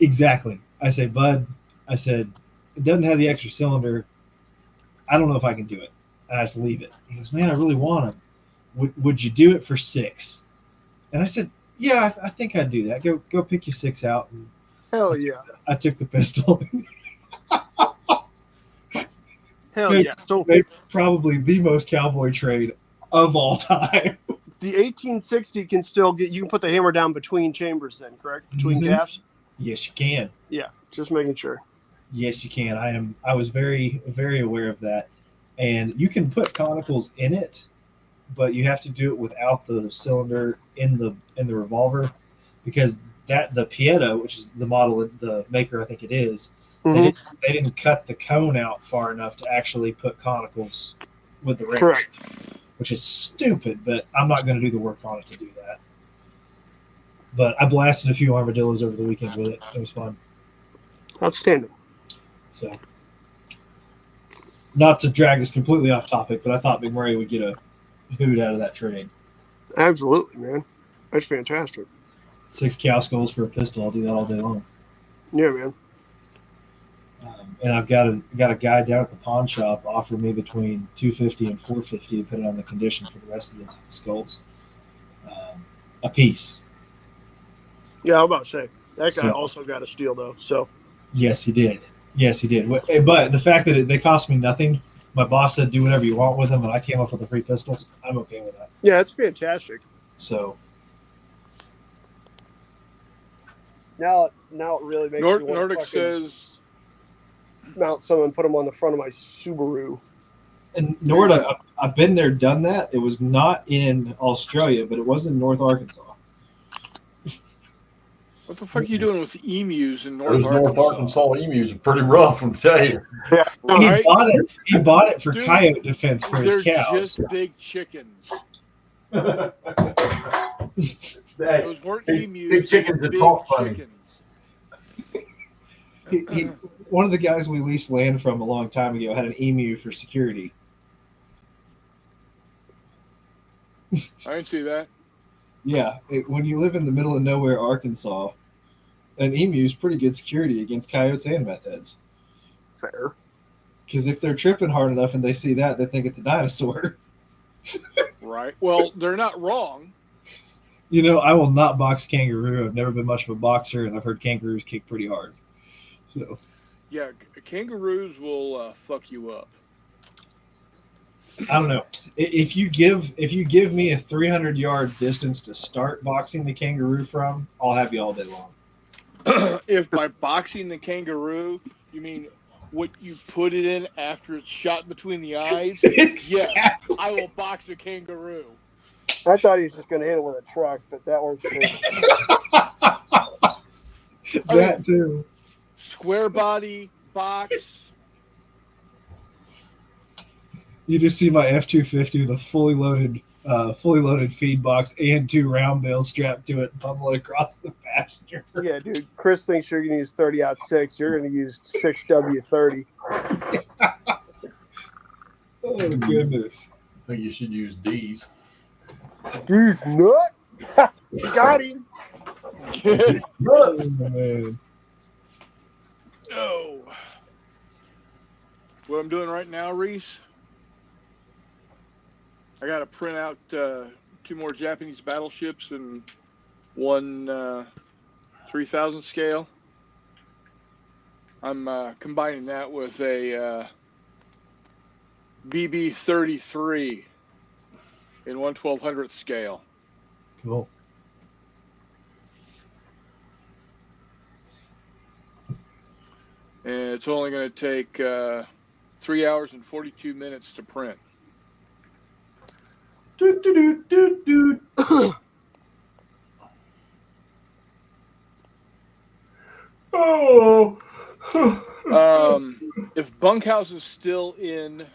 exactly. I say, "Bud," I said, "it doesn't have the extra cylinder. I don't know if I can do it." And I just leave it. He goes, "Man, I really want them. Would you do it for 6?" And I said, "Yeah, I think I'd do that. Go pick your 6 out." And Hell yeah. I took the pistol. Hell yeah. So Made probably the most cowboy trade of all time. the 1860 can still you can put the hammer down between chambers then, correct? Between Mhm. calves? Yes, you can. Yeah. Just making sure. Yes, you can. I was very, very aware of that. And you can put conicals in it, but you have to do it without the cylinder in the revolver, because the Pieta, which is the model, the maker I think it is, Mhm. they didn't cut the cone out far enough to actually put conicals with the ring. Correct. Which is stupid, but I'm not going to do the work on it to do that. But I blasted a few armadillos over the weekend with it. It was fun. Outstanding. So, not to drag us completely off topic, but I thought McMurray would get a hoot out of that trade. Absolutely, man. That's fantastic. 6 cow skulls for a pistol. I'll do that all day long. Yeah, man. And I've got a guy down at the pawn shop offer me between $250 and $450, depending on the condition, for the rest of the skulls, a piece. Yeah, I'm about to say that guy So- also got a steal though. So Yes, he did. But the fact that they cost me nothing, my boss said do whatever you want with them, and I came up with a free pistol. I'm okay with that. yeah, it's fantastic. So Now it really makes me want to Nordic fucking says, mount some and put them on the front of my Subaru. and Norda, I've been there, done that. It was not in Australia, but it was in North Arkansas. what the fuck are you doing with emus in Those North North Arkansas emus are pretty rough, I'm telling you. Yeah, Right? He bought it for Dude, coyote defense for They're his cows. just big chickens. Hey, Those weren't big- emus. big chickens those that talk big funny. chickens. One of the guys we leased land from a long time ago had an emu for security. I didn't see that. Yeah, when you live in the middle of nowhere, Arkansas, an emu is pretty good security against coyotes and meth heads. fair. Because if they're tripping hard enough and they see that, they think it's a dinosaur. Right. Well, they're not wrong. I will not box kangaroo. I've never been much of a boxer, and I've heard kangaroos kick pretty hard. So Yeah, kangaroos will fuck you up. I don't know. If you give me a 300-yard distance to start boxing the kangaroo from, I'll have you all day long. If by boxing the kangaroo, you mean what you put it in after it's shot between the eyes? Yeah, I will box a kangaroo. I thought he was just going to hit it with a truck, but that works too. That too. Square body box. You just see my F-250 with a fully loaded feed box and 2 round bales strapped to it and pummel it across the pasture. Yeah, dude. Chris thinks you're going to use 30-06. You're going to use 6W30. Oh goodness. I think you should use D's. These nuts. Got him. Oh, man. Oh. What I'm doing right now, Reese, I got to print out 2 more Japanese battleships and 1 3000 scale. I'm combining that with a BB-33 in 1/1200th scale. Cool. And it's only going to take 3 hours and 42 minutes to print. Oh. If bunkhouse is still in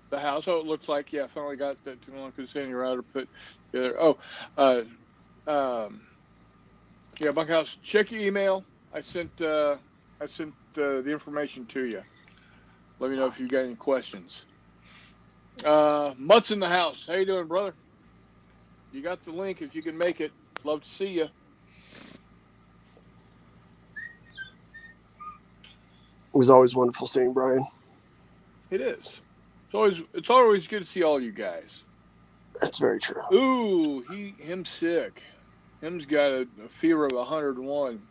the house, it looks like, yeah, I finally got that Kusanyi router put together. Yeah, bunkhouse, check your email. I sent the information to you. Let me know if you got any questions. Mutt's in the house. How you doing, brother? You got the link if you can make it. Love to see you. It was always wonderful seeing Brian. It is. It's always good to see all you guys. That's very true. Ooh, him's sick. Him's got a fever of 101.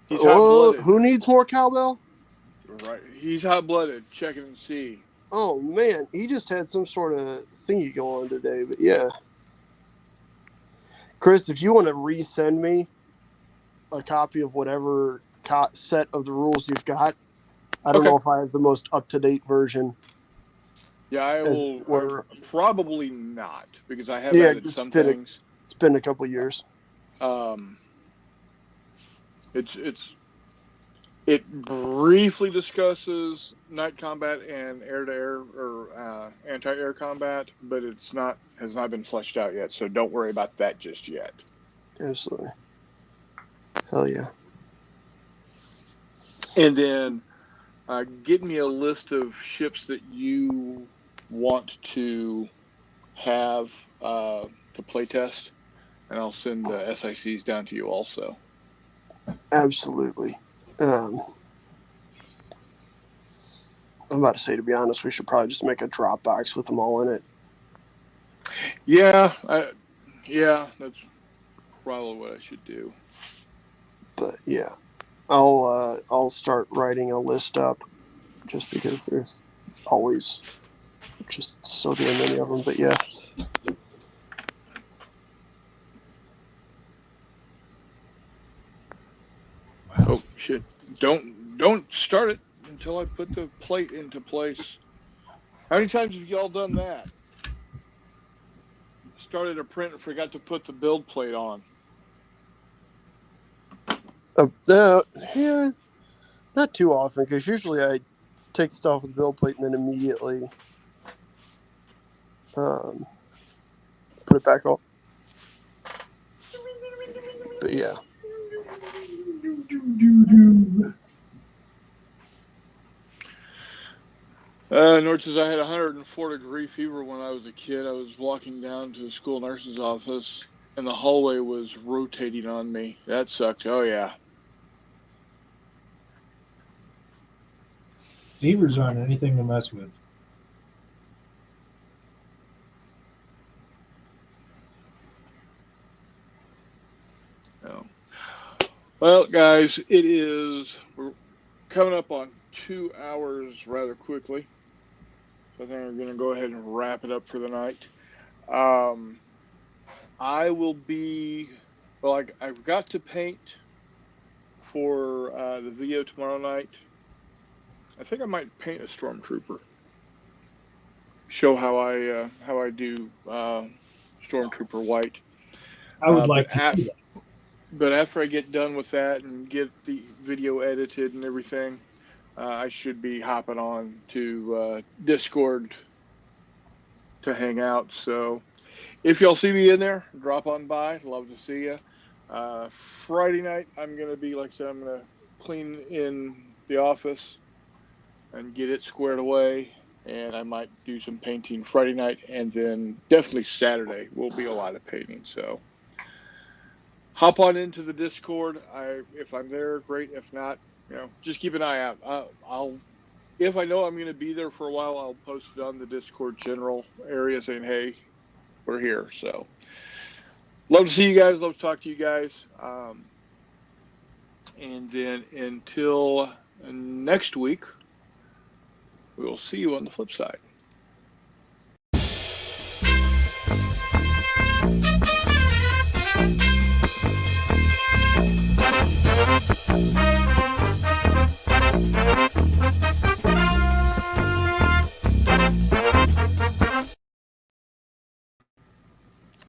He's Oh, hot-blooded. who needs more cowbell? Right. He's hot-blooded. Check it and see. Oh, man. He just had some sort of thingy go on today. But, yeah. Chris, if you want to resend me a copy of whatever set of the rules you've got, I don't know if I have the most up-to-date version. Yeah, I will. Probably not, because I have added some things. It's been a couple of years. It briefly discusses night combat and air-to-air or anti-air combat, but has not been fleshed out yet. So don't worry about that just yet. Absolutely. Hell yeah. And then get me a list of ships that you want to have to play test, and I'll send the SICs down to you also. Absolutely. I'm about to say, to be honest, we should probably just make a Dropbox with them all in it. Yeah, that's probably what I should do. But yeah, I'll start writing a list up, just because there's always just so damn many of them. But yeah. Oh shit! Don't start it until I put the plate into place. How many times have y'all done that? Started a print and forgot to put the build plate on. Yeah, not too often, because usually I take stuff with the build plate and then immediately put it back on. But yeah. Nord says, I had 104-degree fever when I was a kid. I was walking down to the school nurse's office, and the hallway was rotating on me. That sucked. Oh, yeah. Fevers aren't anything to mess with. Oh. Well, guys, we're coming up on 2 hours rather quickly. So I think we're going to go ahead and wrap it up for the night. I will be, I've got to paint for the video tomorrow night. I think I might paint a Stormtrooper. Show how I do Stormtrooper white. I would like to see that. But after I get done with that and get the video edited and everything, I should be hopping on to Discord to hang out. So if y'all see me in there, drop on by. Love to see you. Friday night, I'm going to be, like I said, I'm going to clean in the office and get it squared away. And I might do some painting Friday night. And then definitely Saturday will be a lot of painting. So hop on into the Discord. If I'm there, great. If not, just keep an eye out. If I know I'm going to be there for a while, I'll post it on the Discord general area saying, hey, we're here. So love to see you guys. Love to talk to you guys. And then until next week, we will see you on the flip side.